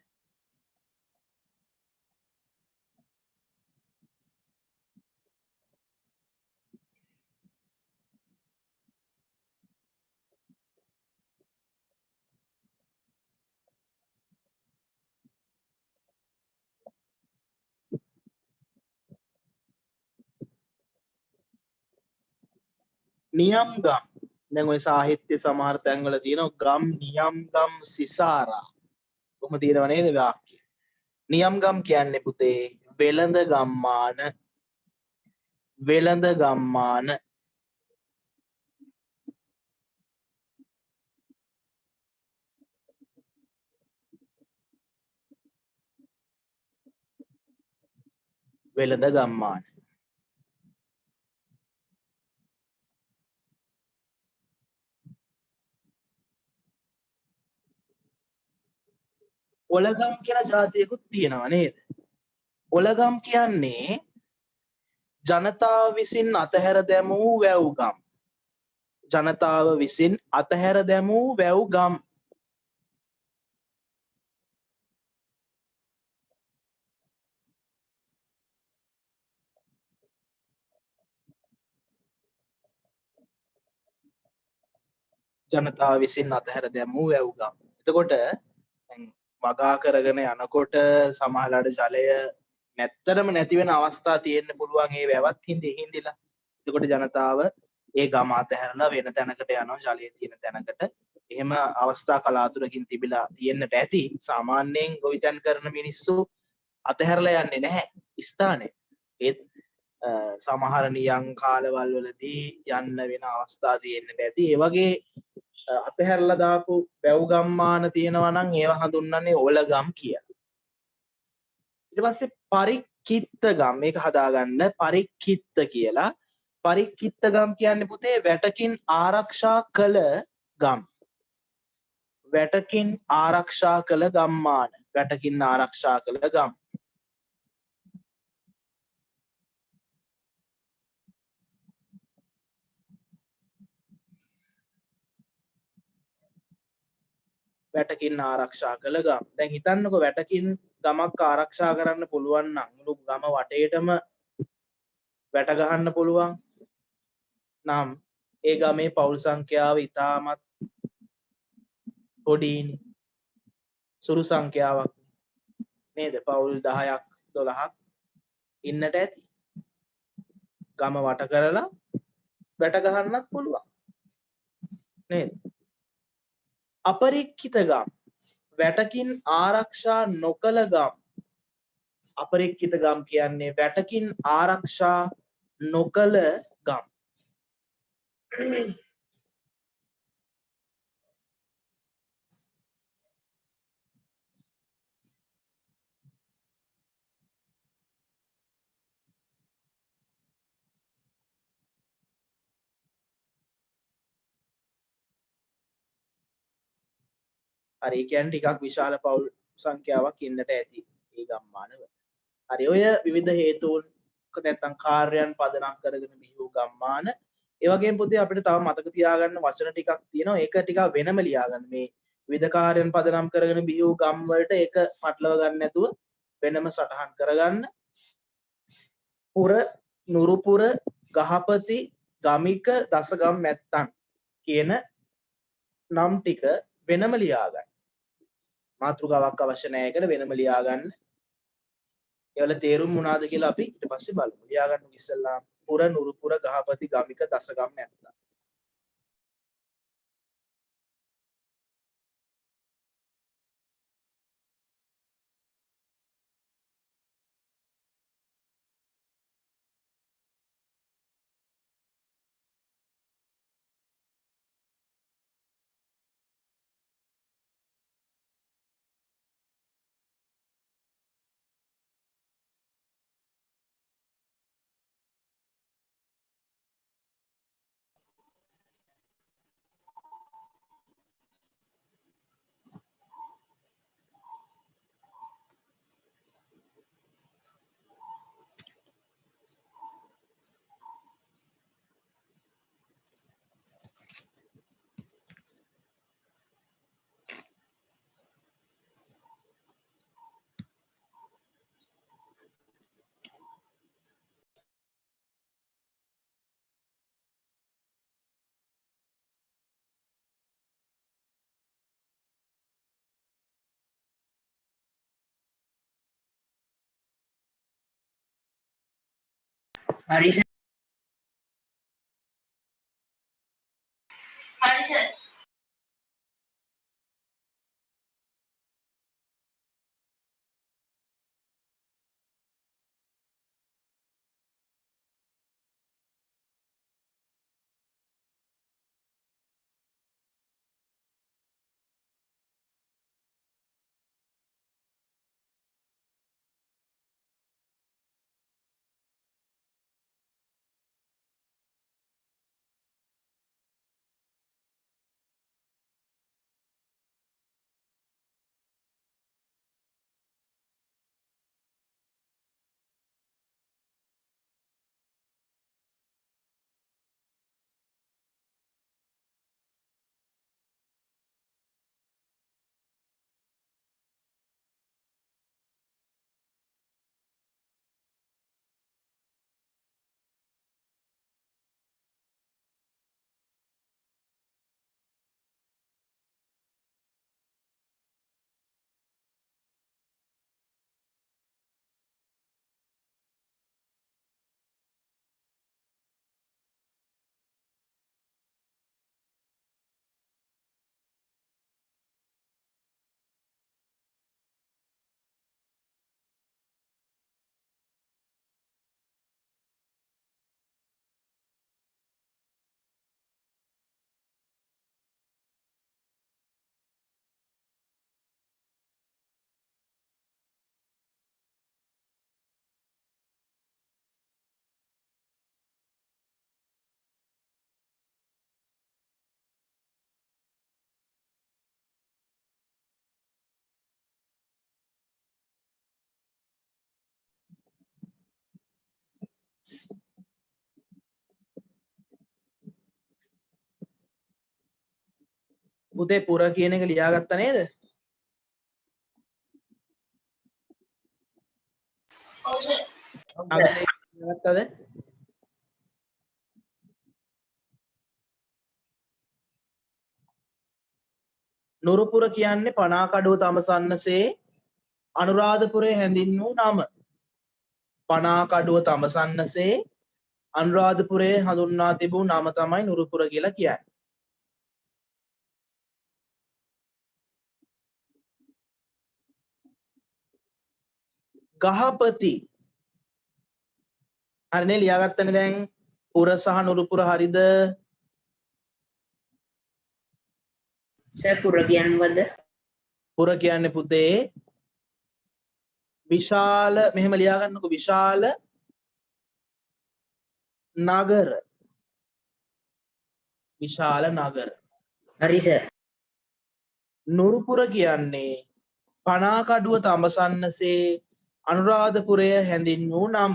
නියම් ගම්. දැන් ඔය සාහිත්‍ය සමහර තැන්වල තියෙනවා ගම් නියම් ගම් සිසාරා. කොහොම තියෙනව නේද වාක්‍ය. නියම් ගම් කියන්නේ පුතේ වෙළඳ ගම්මාන වෙළඳ ගම්මාන වෙළඳ ගම්මාන ඔලගම් කියලා ජාතියකුත් තියෙනවා නේද? ඔලගම් කියන්නේ ජනතාව විසින් අතහැර දැමූ වැව් ගම්. ජනතාව විසින් අතහැර දැමූ වැව් ගම්. ජනතාව විසින් අතහැර දැමූ වැව් ගම්. එතකොට දැන් වගා කරගෙන යනකොට සමහරවිට ජලය නැත්තරම නැති වෙන අවස්ථා තියෙන්න පුළුවන් ඒ වැවත් හින්දිලා. එතකොට ජනතාව ඒ ගම අතහැරලා වෙන තැනකට යනවා ජලය තියෙන තැනකට. එහෙම අවස්ථා කලාතුරකින් තිබිලා තියෙන්නට ඇති. සාමාන්‍යයෙන් ගොවිතැන් කරන මිනිස්සු අතහැරලා යන්නේ නැහැ ස්ථානේ. ඒත් සමහර නියං කාලවල් වලදී යන්න වෙන අවස්ථා තියෙන්නට ඇති. ඒ වගේ අතහැරලා දාපු වැව් ගම්මාන තියෙනවා නම් ඒවා හඳුන්වන්නේ ඔලගම් කියලා. ඊට පස්සේ පරික්කිත්ත ගම් මේක හදාගන්න පරික්කිත්ත කියලා. පරික්කිත්ත ගම් කියන්නේ පුතේ වැටකින් ආරක්ෂා කළ ගම්. වැටකින් ආරක්ෂා කළ ගම්මාන. වැටකින් ආරක්ෂා කළ ගම්. වැටකින් ආරක්ෂා කළ ගම්. දැන් හිතන්නකො වැටකින් ගමක් ආරක්ෂා කරන්න පුළුවන් නම් මුළු ගම වටේටම වැට ගහන්න පුළුවන් නම් ඒ ගමේ පවුල් සංඛ්‍යාව ඉතාමත් පොඩිනේ. සුළු සංඛ්‍යාවක් නේද? පවුල් 10ක් 12ක් ඉන්නට ඇති. ගම වට කරලා වැට ගහන්නත් පුළුවන් නේද? අපරික්කිත ගම් වැටකින් ආරක්ෂා නොකළ ගම්. අපරික්කිත ගම් කියන්නේ වැටකින් ආරක්ෂා නොකළ ගම්. හරි ඒ කියන්නේ ටිකක් විශාල පවුල් සංඛ්‍යාවක් ඉන්නට ඇති මේ ගම්මානවල. හරි ඔය විවිධ හේතුන් නැත්නම් කාර්යයන් පදනම් කරගෙන බිහි ගම්මාන. ඒ වගේම පුතේ අපිට තව මතක තියාගන්න වචන ටිකක් තියෙනවා. ඒක ටිකක් වෙනම ලියාගන්න. මේ විවිධ කාර්යයන් පදනම් කරගෙන බිහි ගම් වලට ඒක පටලව ගන්න නැතුව වෙනම සටහන් කරගන්න. පුර, නුරුපුර, ගහපති, ගමික, දසගම් මැත්තන් කියන නම් ටික වෙනම ලියාගන්න. මාතෘකාවක් අවශ්‍ය නැහැ එකට වෙනම ලියාගන්න. ඒවල තේරුම් මොනවාද කියලා අපි ඊට පස්සේ බලමු. ලියාගන්න ඉස්සෙල්ලා පුර, නුරුපුර, ගහපති, ගමික, දසගම් මැත්තන්. හරි සර්. පුතේ පුර කියන එක ලියාගත්තා නේද? අගට ලියාගත්තද? නුරුපුර කියන්නේ පනාකඩුව තඹසන්නසේ අනුරාධපුරයේ හැඳින්වූ නම. පනාකඩුව තඹසන්නසේ අනුරාධපුරයේ හඳුන්වා තිබූ නම තමයි නුරුපුර කියලා කියන්නේ. ගහපති හරිනේ ලියාගත්තනේ දැන් පුර සහ නුරුපුර හරිද? සර් පුර කියන්නේ මොකද්ද? පුර කියන්නේ පුතේ විශාල මෙහෙම ලියාගන්නකො විශාල නගර. විශාල නගර. හරි සර්. නුරුපුර කියන්නේ පනාකඩුව තඹසන්නසේ අනුරාධපුරය හැඳින්වූ නම.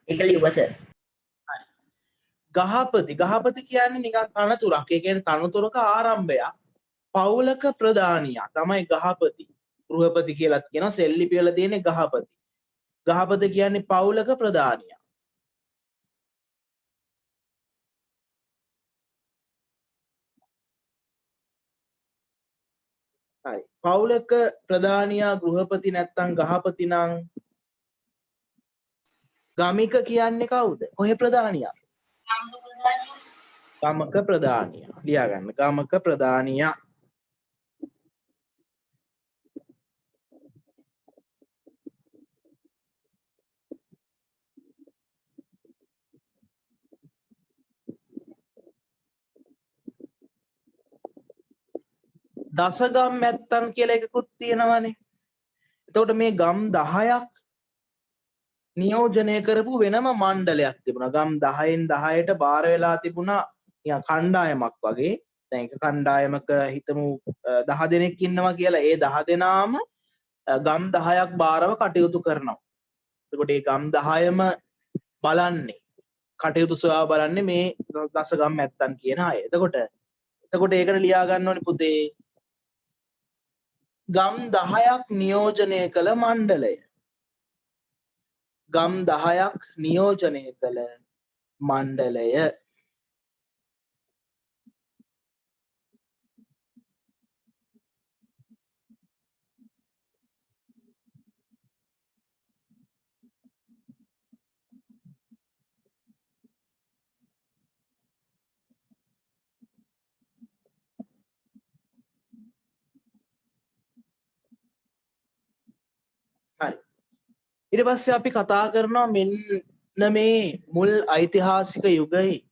ඒක ලියුවා සර්. ගහපති කියන්නේ නිකන් තනතුරක්. ඒ කියන්නේ තනතුරක ආරම්භයක්. පවුලක ප්‍රධානියා තමයි ගහපති. ගෘහපති කියලාත් කියනවා. සෙල්ලිපි වල තියෙන්නේ ගහපති. ගහපති කියන්නේ පවුලක ප්‍රධානියා. හරි. පවුලක ප්‍රධානියා ගෘහපති නැත්තම් ගහපති නම් ගමික කියන්නේ කවුද? කොහේ ප්‍රධානියා? ගමක ප්‍රධානියා. ලියා ගන්න. ගමක ප්‍රධානියා. දසගම් මැත්තන් කියලා එකකුත් තියෙනවානේ. එතකොට මේ ගම් 10ක් නියෝජනය කරපු වෙනම මණ්ඩලයක් තිබුණා. ගම් 10න් 10ට බාර වෙලා තිබුණා නිකන් කණ්ඩායමක් වගේ. දැන් එක කණ්ඩායමක හිතමු 10 දෙනෙක් ඉන්නවා කියලා. ඒ 10 දෙනාම ගම් 10ක් බාරව කටයුතු කරනවා. එතකොට මේ ගම් 10ම බලන්නේ කටයුතු සොයා බලන්නේ මේ දසගම් මැත්තන් කියන අය. එතකොට ඒකට ලියා ගන්න ඕනේ පුතේ ගම් 10ක් නියෝජනය කළ මණ්ඩලය. ගම් 10ක් නියෝජනය කළ මණ්ඩලය. හරි. ඊට පස්සේ අපි කතා කරනවා මෙන්න මේ මුල් ඓතිහාසික යුගයේ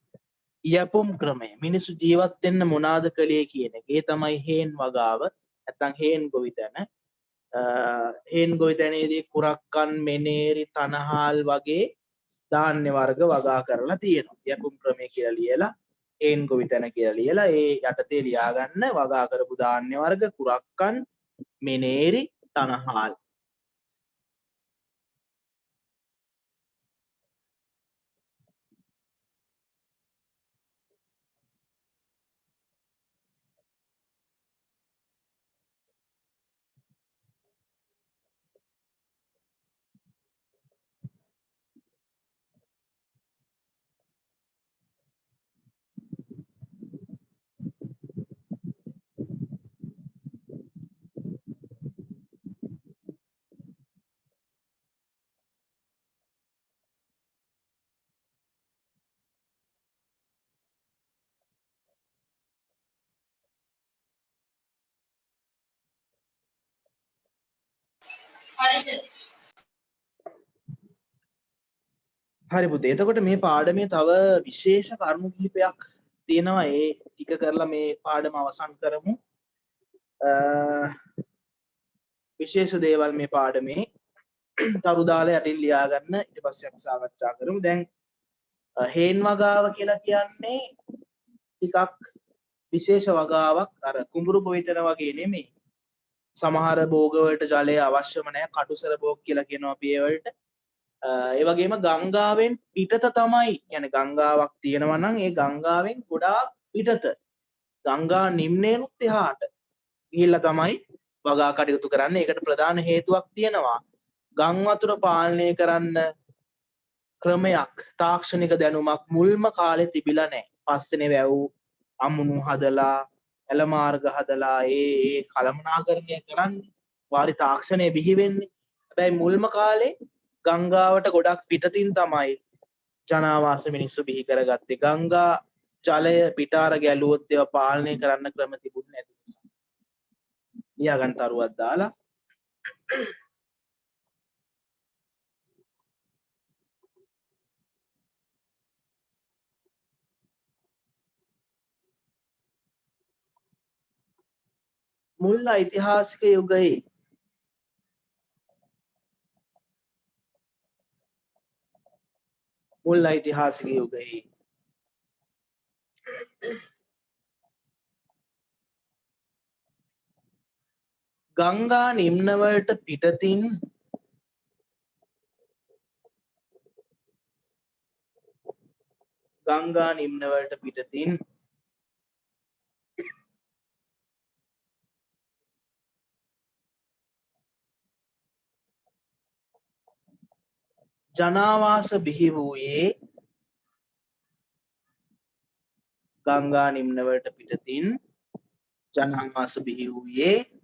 යැපුම් ක්‍රමය. මිනිස්සු ජීවත් වෙන්න මොනවාද කළේ කියන එක. ඒ තමයි හේන් වගාව නැත්නම් හේන් ගොවිතැන. හේන් ගොවිතැනේදී කුරක්කන්, මෙනේරි, තනහාල් වගේ ධාන්‍ය වර්ග වගා කරලා තියෙනවා. යැපුම් ක්‍රමය කියලා ලියලා හේන් ගොවිතැන කියලා ලියලා ඒ යටතේ ලියා ගන්න වගා කරපු ධාන්‍ය වර්ග කුරක්කන්, මෙනේරි, තනහාල්. හරි පුතේ. එතකොට මේ පාඩමේ තව විශේෂ කරුණු කිහිපයක් තියෙනවා. ඒ ටික කරලා මේ පාඩම අවසන් කරමු. විශේෂ දේවල් මේ පාඩමේ තරු දාලා යටින් ලියා ගන්න. ඊට පස්සේ අපි සාකච්ඡා කරමු. දැන් හේන් වගාව කියලා කියන්නේ ටිකක් විශේෂ වගාවක්. අර කුඹුරු ගොවිතැන වගේ නෙමෙයි. සමහර භෝග වලට ජලය අවශ්‍යම නැහැ. කටුසර භෝග කියලා කියනවා අපි ඒ වලට. ඒ වගේම ගංගාවෙන් පිටත තමයි. يعني ගංගාවක් තියෙනවා නම් ඒ ගංගාවෙන් ගොඩාක් පිටත ගංගා නිම්නේනුත් එහාට ගිහිල්ලා තමයි වගා කටයුතු කරන්නේ. ඒකට ප්‍රධාන හේතුවක් තියෙනවා. ගම් වතුර පාලනය කරන්න ක්‍රමයක් තාක්ෂණික දැනුමක් මුල්ම කාලේ තිබිලා නැහැ. පස්සේනේ වැව් අමුණු හදලා එළ මාර්ග හදලා ඒ කළමනාකරණය කරන්නේ. වාරි තාක්ෂණය බිහි වෙන්නේ. හැබැයි මුල්ම කාලේ ගංගාවට ගොඩක් පිටතින් තමයි ජනාවාස මිනිස්සු බිහි කරගත්තේ. ගංගා ජලය පිටාර ගැලුවොත් ඒවා පාලනය කරන්න ක්‍රම තිබුණේ නැති නිසා. ලියාගන්න තරුවක් දාලා මුල් ඓතිහාසික යුගයේ ගංගා නිම්නවලට පිටතින් ජනාවාස බිහි වූයේ ගංගා නිම්නවලට පිටතින් ජනාවාස බිහි වූයේ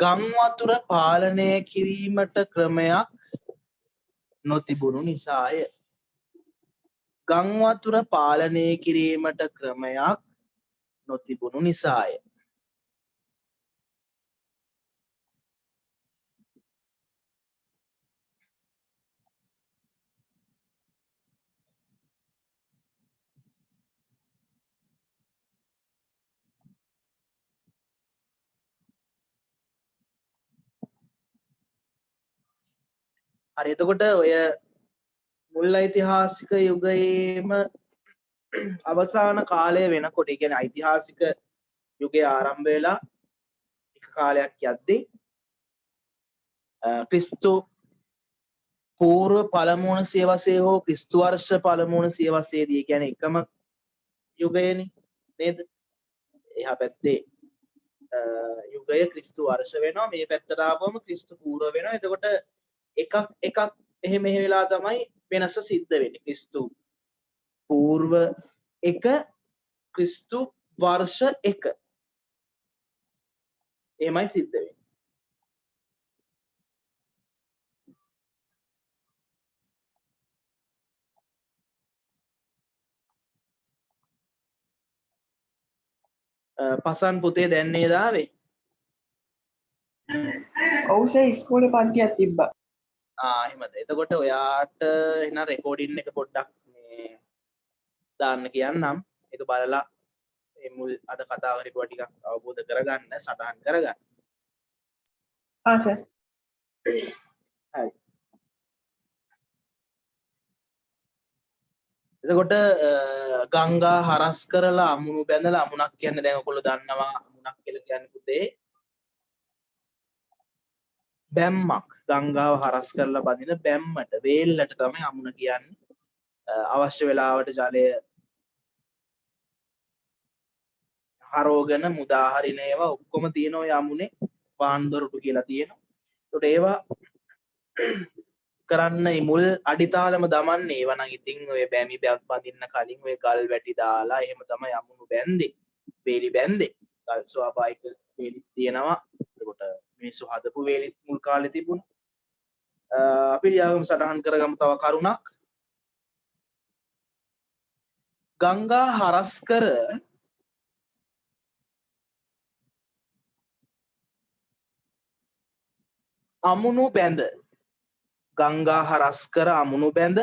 ගම් වතුර පාලනය කිරීමට ක්‍රමයක් නොතිබුණු නිසාය. ගම් වතුර පාලනය කිරීමට ක්‍රමයක් නොතිබුණු නිසාය. හරි එතකොට ඔය මුල් ඓතිහාසික යුගයේම අවසාන කාලය වෙනකොට ඒ කියන්නේ ඓතිහාසික යුගය ආරම්භ වෙලා එක කාලයක් යද්දී ක්‍රිස්තු පූර්ව පළමුවන සියවසේ හෝ ක්‍රිස්තු වර්ෂ පළමුවන සියවසේදී කියන්නේ එකම යුගයනේ නේද? එහා පැත්තේ යුගය ක්‍රිස්තු වර්ෂ වෙනවා මේ පැත්තට ආවම ක්‍රිස්තු පූර්ව වෙනවා. එතකොට එකක් එහෙම වෙලා තමයි වෙනස සිද්ධ වෙන්නේ. ක්‍රිස්තු පූර්ව 1 ක්‍රිස්තු වර්ෂ 1 එහෙමයි සිද්ධ වෙන්නේ. පසන් පුතේ දැන් නේද ආවේ? ඔව් සර් ඉස්කෝලේ පන්තියක් තිබ්බා. එහෙමද. එතකොට ඔයාට එන රෙකෝඩින් එක පොඩ්ඩක් මේ දාන්න කියන්නම්. ඒක බලලා මේ මුල් අද කතා කරපුවා ටිකක් අවබෝධ කරගන්න, සටහන් කරගන්න. සර්. හරි. එතකොට ගංගා හරස් කරලා අමුණු බැඳලා අමුණක් කියන්නේ දැන් ඔයගොල්ලෝ දන්නවා අමුණක් කියලා කියන්නේ පුතේ බැම්මක්. ගංගාව හරස් කරලා බඳින බැම්මට වේල්ලට තමයි අමුණ කියන්නේ. අවශ්‍ය වෙලාවට ජලය හරෝගෙන මුදා හරින ඒවා ඔක්කොම තියෙන ඔය අමුණේ වාන් දොරටු කියලා තියෙනවා. ඒකට ඒවා කරන්න මුල් අඩිතාලම දමන්නේ ඒවා නම් ඉතින් ඔය බැමි බැක් බඳින්න කලින් ඔය ගල් වැටි දාලා එහෙම තමයි අමුණු බැන්දේ. වේලි බැන්දේ. ගල් ස්වාභාවික වේලිත් තියෙනවා. ඒකට මිනිස්සු හදපු වේලිත් මුල් කාලේ තිබුණා. අපි ලියාගමු සටහන් කරගමු තව කරුණක්. ගංගා හරස් කර අමුණු බැඳ ගංගා හරස් කර අමුණු බැඳ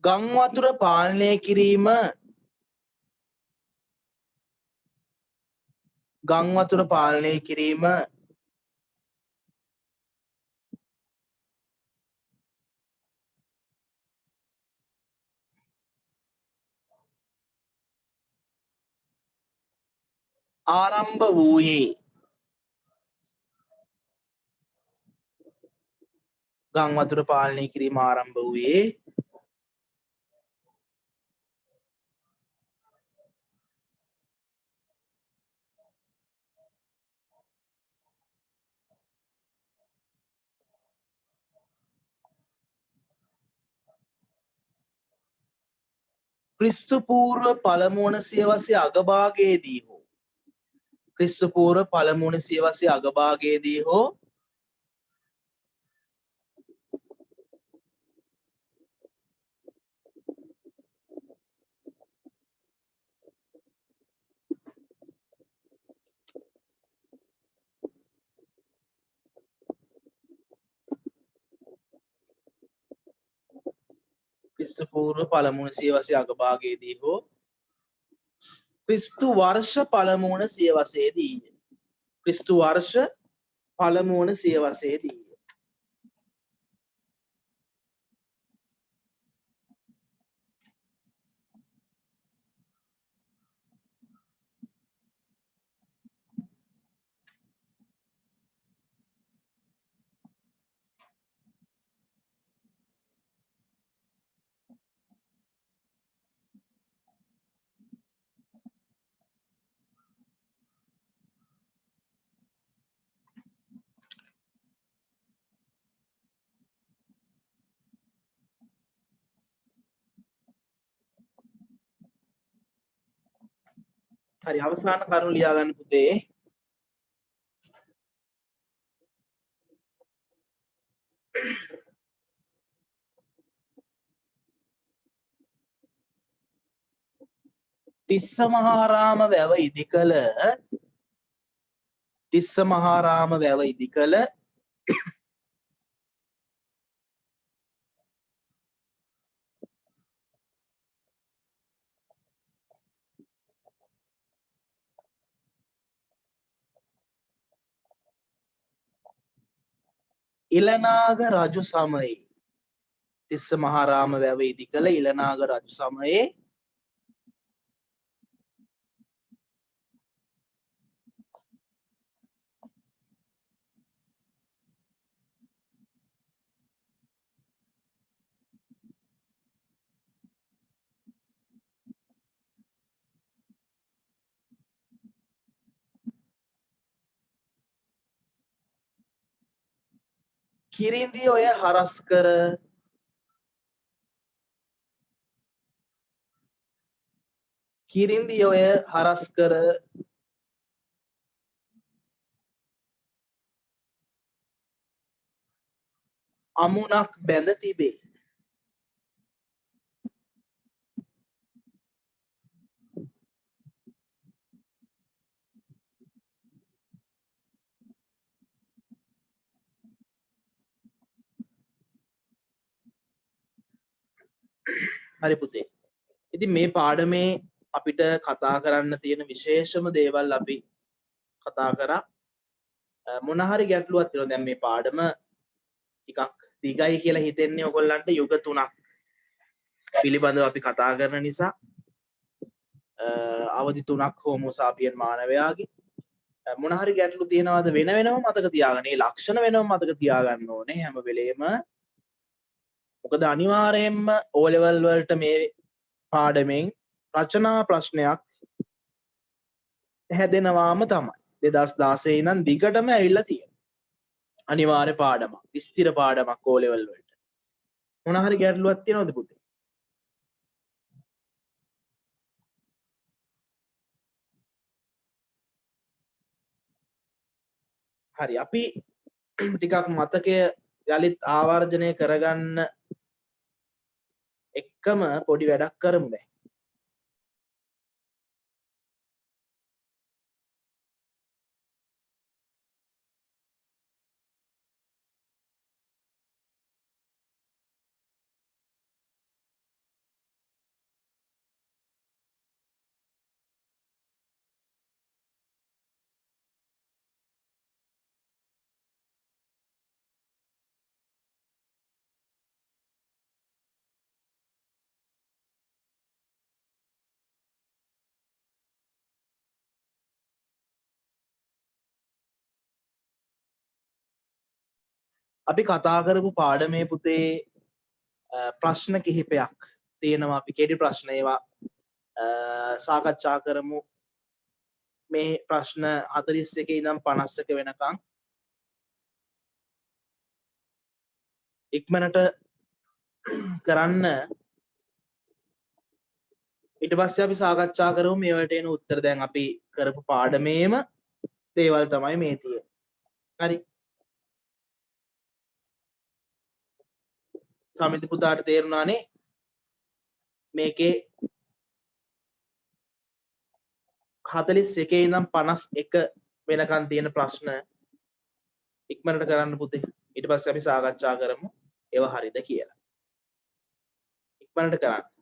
ගං වතුර පාලනය කිරීම ගං වතුර පාලනය කිරීම ආරම්භ වූයේ ගං වතුර පාලනය කිරීම ආරම්භ වූයේ ක්‍රිස්තු පූර්ව පළමු වන සියවසේ අගභාගයේදී හෝ ක්‍රිස්තු පූර්ව පළමු වන සියවසේ අගභාගයේදී හෝ ක්‍රිස්තු පූර්ව පළමු වන සියවසේ අගභාගයේදී හෝ ක්‍රිස්තු වර්ෂ පළමු වන සියවසේදී ක්‍රිස්තු වර්ෂ පළමු වන සියවසේදී හරි අවසාන කරුණු ලියා ගන්න පුතේ තිස්ස මහාරාම වැව ඉදිකළ තිස්ස මහාරාම වැව ඉදිකළ ඉලනාග රජු සමයේ තිස්ස මහාරාම වැව ඉදිකළ ඉලනාග රජු සමයේ කිරිඳි ඔය හරස් කර කිරිඳි ඔය හරස් කර අමුණක් බැඳ තිබේ හරි පුතේ ඉතින් මේ පාඩමේ අපිට කතා කරන්න තියෙන විශේෂම දේවල් අපි කතා කරා මොන හරි ගැටලුවක් තියෙනවා දැන් මේ පාඩම ටිකක් දිගයි කියලා හිතෙන්නේ ඔයගොල්ලන්ට යුග 3ක් පිළිබඳව අපි කතා කරන නිසා අවධි 3ක් හෝමෝ සාපියන් මානවයාගේ මොන හරි ගැටලු තියෙනවද වෙන වෙනම මතක තියාගන්න. මේ ලක්ෂණ වෙනම මතක තියාගන්න ඕනේ හැම වෙලේම. මොකද අනිවාර්යයෙන්ම O level වලට මේ පාඩමෙන් රචනා ප්‍රශ්නයක් හැදෙනවාම තමයි. 2016 ඉඳන් දිගටම ඇවිල්ලා තියෙනවා. අනිවාර්ය පාඩමක්. ස්ථිර පාඩමක් O level වලට. මොන හරි ගැටලුවක් තියෙනවද පුතේ? හරි අපි ටිකක් මතකය යලිත් ආවර්ජනය කරගන්න එක්කම පොඩි වැඩක් කරමු දැන්. අපි කතා කරපු පාඩමේ පුතේ ප්‍රශ්න කිහිපයක් තියෙනවා. අපි කෙටි ප්‍රශ්න ඒවා සාකච්ඡා කරමු. මේ ප්‍රශ්න 41 ඉඳන් 51 වෙනකන් ඉක්මනට කරන්න. ඊට පස්සේ අපි සාකච්ඡා කරමු මේවට එන උත්තර. දැන් අපි කරපු පාඩමේම දේවල් තමයි මේ තියෙන්නේ. හරි. සමිති පුතාට තේරුණානේ මේකේ 41 ඉඳන් 51 වෙනකන් තියෙන ප්‍රශ්න ඉක්මනට කරන්න පුතේ. ඊට පස්සේ අපි සාකච්ඡා කරමු ඒවා හරිද කියලා. ඉක්මනට කරන්න.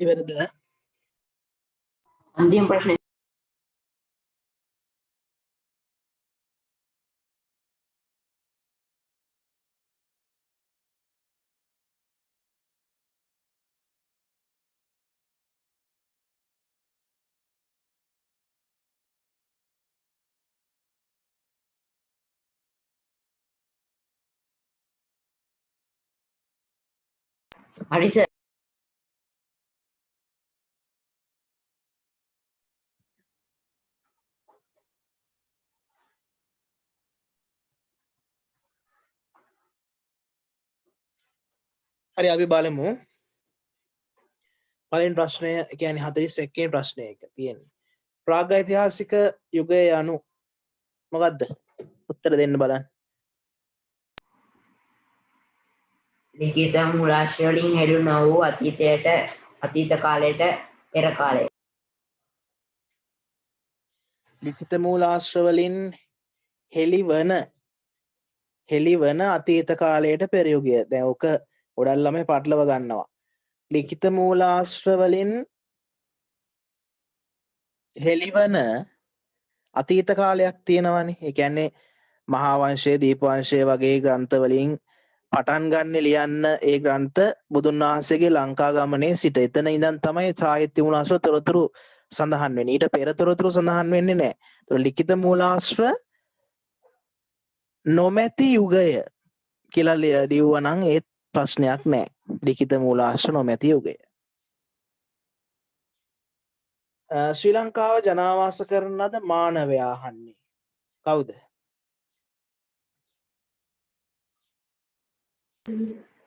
ඉවරද? අන්තිම ප්‍රශ්නේ හරි සර්. හරි අපි බලමු. පළවෙනි ප්‍රශ්නය කියන්නේ 41 වෙනි ප්‍රශ්නය එක තියෙන්නේ. ප්‍රාග්ඓතිහාසික යුගය යනු මොකද්ද? උත්තර දෙන්න බලන්න. ලිඛිත මූලාශ්‍ර වලින් හෙළි වූ අතීත කාලයට පෙර කාලය. ලිඛිත මූලාශ්‍ර වලින් හෙළිවන අතීත කාලයට පෙර යුගය. දැන් ඔක ගොඩක් ළමයි පටලව ගන්නවා. ලිඛිත මූලාශ්‍ර වලින් හෙළිවන අතීත කාලයක් තියෙනවනේ. ඒ කියන්නේ මහා වංශය, දීප වංශය වගේ ග්‍රන්ථ වලින් පටන් ගන්න ලියන්න ඒ ග්‍රන්ථ බුදුන් වහන්සේගේ ලංකා ගමනේ සිට එතන ඉඳන් තමයි සාහිත්‍ය මූලාශ්‍ර තොරතුරු සඳහන් වෙන්නේ. ඊට පෙර තොරතුරු සඳහන් වෙන්නේ නැහැ. ඒතකොට ලිඛිත මූලාශ්‍ර නොමැති යුගය කියලා ලියුවා නම් ඒත් ප්‍රශ්නයක් නැහැ. ලිඛිත මූලාශ්‍ර නොමැති යුගය. ශ්‍රී ලංකාව ජනාවාස කරන ලද මානවයා අහන්නේ කවුද?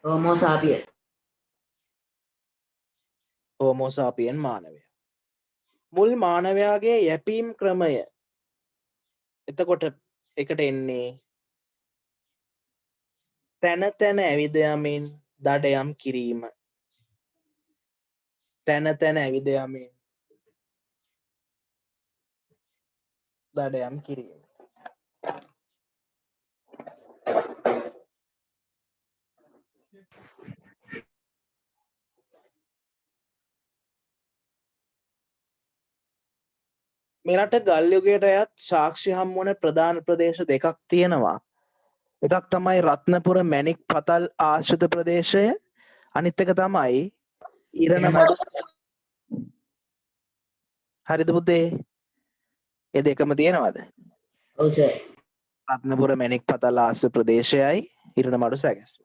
හෝමෝ සාපියන්. හෝමෝ සාපියන් මානවයා. මුල් මානවයාගේ යැපීම් ක්‍රමය. එතකොට එකට එන්නේ තැන තැන ඇවිද යමින් දඩයම් කිරීම. තැන තැන ඇවිද යමින් දඩයම් කිරීම. මෙරට ගල් යුගයට අයත් සාක්ෂි හමුවන ප්‍රධාන ප්‍රදේශ දෙකක් තියෙනවා. එකක් තමයි රත්නපුර මැණික් පතල් ආශ්‍රිත ප්‍රදේශය. අනිත් එක තමයි ඉරණමඩු. හරිද පුතේ? ඒ දෙකම තියෙනවද? ඔව් සර්. රත්නපුර මැණික් පතල් ආශ්‍රිත ප්‍රදේශයයි ඉරණමඩු සැකැස්ම.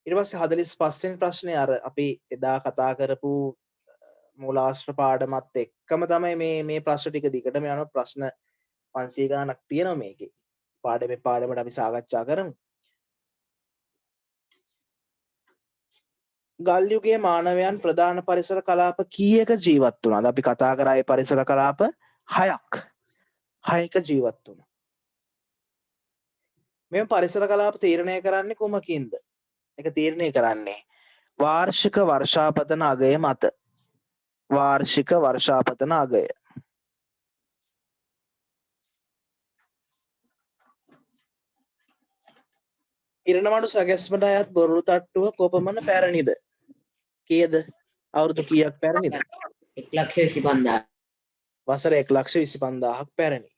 ඊට පස්සේ 45 වෙනි ප්‍රශ්නේ අර අපි එදා කතා කරපු මූලාශ්‍ර පාඩමත් එක්කම තමයි මේ ප්‍රශ්න ටික දිගටම යන ප්‍රශ්න 500 ගණනක් තියෙනවා මේකේ. පාඩමට අපි සාකච්ඡා කරමු. ගල් යුගයේ මානවයන් ප්‍රධාන පරිසර කලාප කීයක ජීවත් වුණාද? අපි කතා කරා ඒ පරිසර කලාප 6ක ජීවත් වුණා. මේ පරිසර කලාප තීරණය කරන්නේ කුමකින්ද? ඒක තීරණය කරන්නේ වාර්ෂික වර්ෂාපතන අගය මත. වාර්ෂික වර්ෂාපතන අගය. ඉරණමඩු සැකැස්මට අයත් බොරළු තට්ටුව කොපමණ පැරණිද? කීයද? අවුරුදු කීයක් පැරණිද? 1,25,000. වසර 1,25,000ක් පැරණි.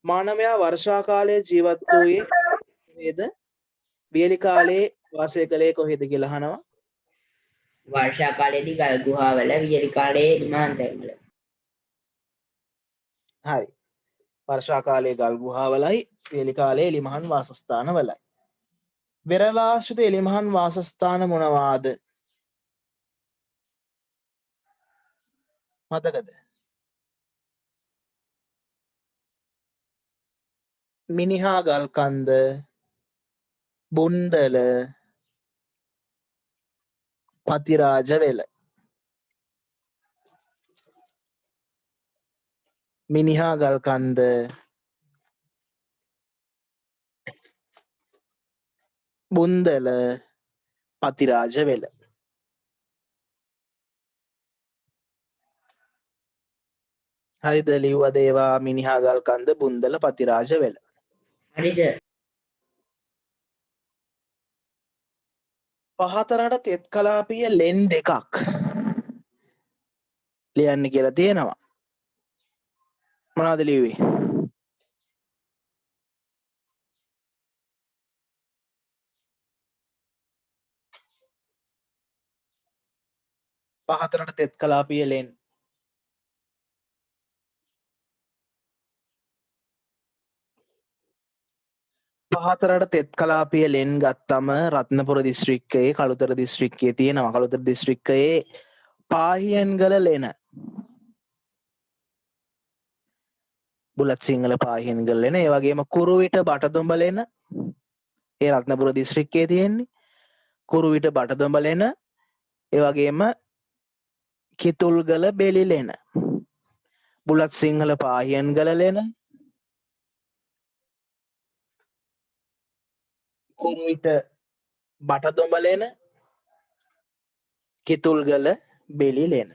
මානවයා වර්ෂා කාලයේ ජීවත් වූයේ කොහෙද? වියලි කාලයේ වාසය කළේ කොහෙද කියලා අහනවා. වර්ෂා කාලයේදී ගල් ගුහාවල, වියලි කාලයේ හිමාන්තවල. හරි. වර්ෂා කාලයේ ගල් ගුහාවලයි, වියලි කාලයේ එලිමහන් වාසස්ථානවලයි. වෙරළාශ්‍රිත එලිමහන් වාසස්ථාන මොනවාද? මතකද? මිනිහා ගල් කන්ද, බුන්දල, පතිරාජ වෙල. මිනිහා ගල් කන්ද, බුන්දල, පතිරාජ වෙල. හරිද? ලිව්වද ඒවා? මිනිහා ගල් කන්ද, බුන්දල, පතිරාජ වෙල. හරි සර්. පහතරට තෙත් කලාපිය ලෙන් දෙකක් ලියන්න කියලා තියෙනවා. මොනවද ලිව්වේ? පහතරට තෙත් කලාපිය ලෙන් පහතරට තෙත් කලාපිය ලෙන් ගත්තම රත්නපුර දිස්ත්‍රික්කයේ කළුතර දිස්ත්‍රික්කයේ තියෙනවා. කළුතර දිස්ත්‍රික්කයේ පාහියන්ගල ලෙන බුලත් සිංහල පාහියන්ගල ලෙන ඒ වගේම කුරුවිට බටදොඹ ලෙන ඒ රත්නපුර දිස්ත්‍රික්කයේ තියෙන්නේ. කුරුවිට බටදොඹ ලෙන ඒ වගේම කිතුල්ගල බෙලි ලෙන බුලත් සිංහල පාහියන්ගල ලෙන කුරුවිට බටදොඹ ලෙන කිතුල්ගල බෙලි ලෙන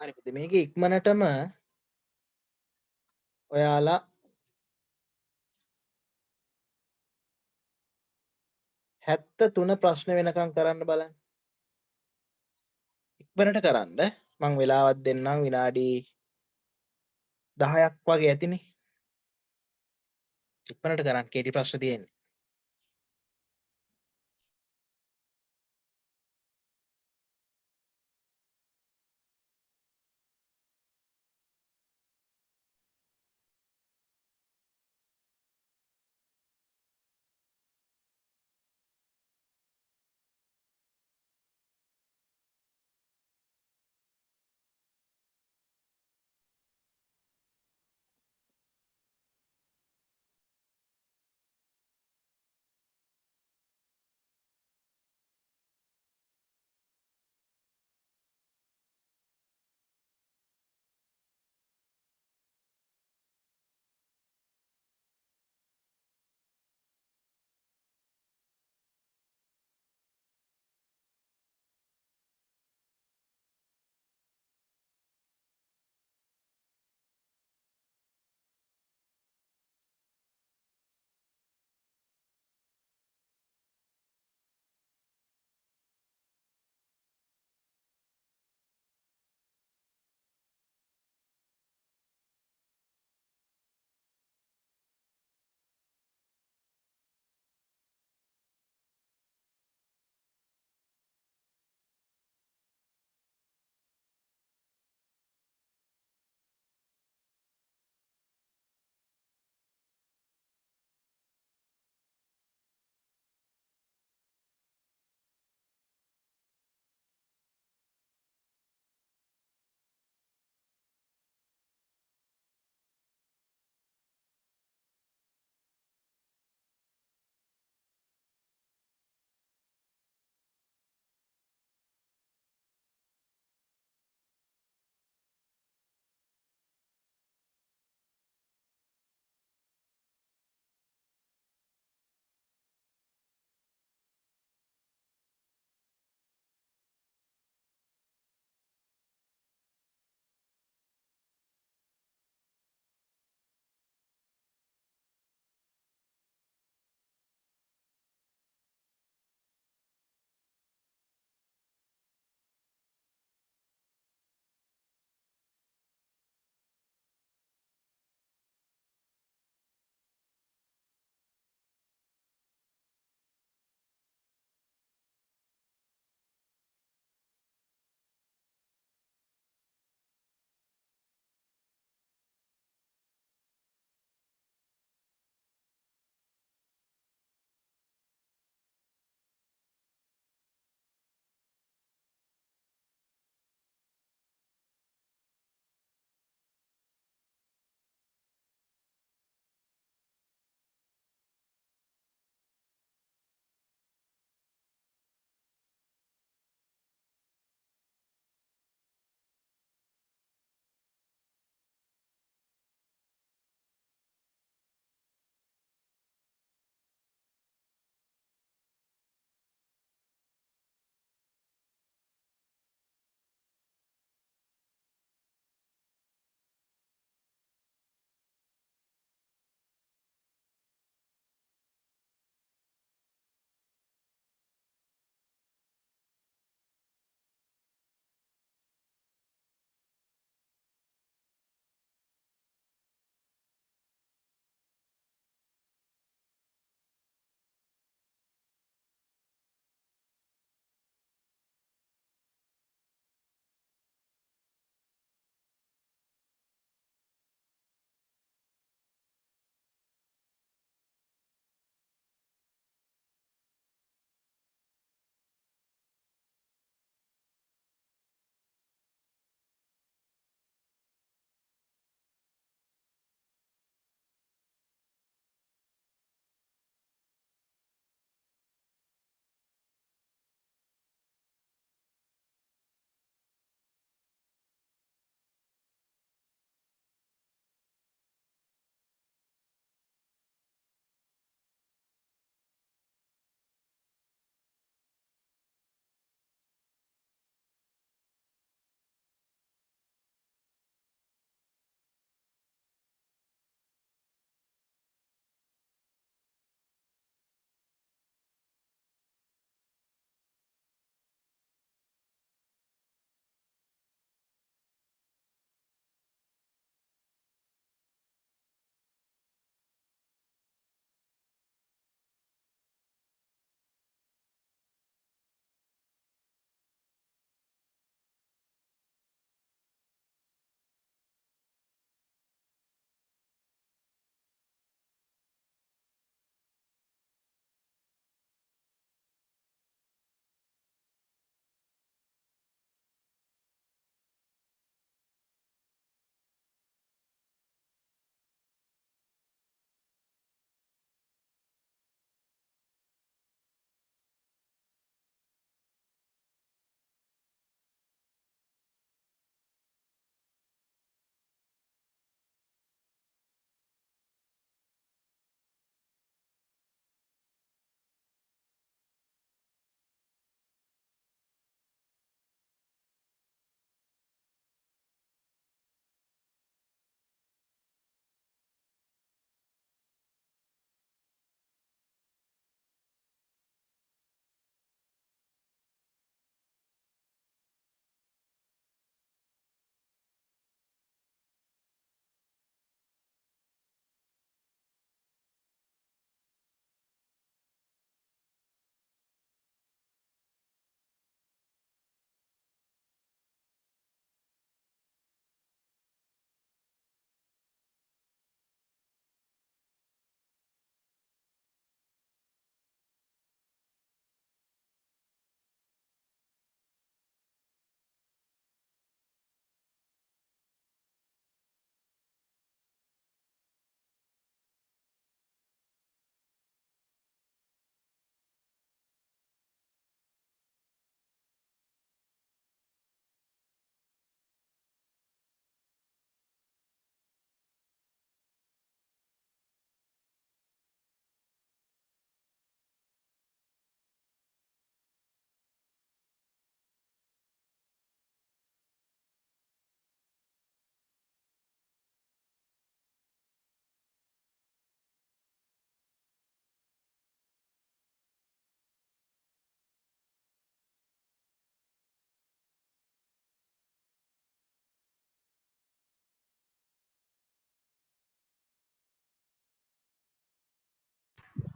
හරි පුතේ මේක ඉක්මනටම ඔයාලා 73 ප්‍රශ්න වෙනකම් කරන්න බලන්න. ඉක්මනට කරන්න. මං වෙලාවක් දෙන්නම් විනාඩි 10ක් වගේ ඇතිනේ. ඉක්මනට කරන්න. කෙටි ප්‍රශ්න තියෙන්නේ.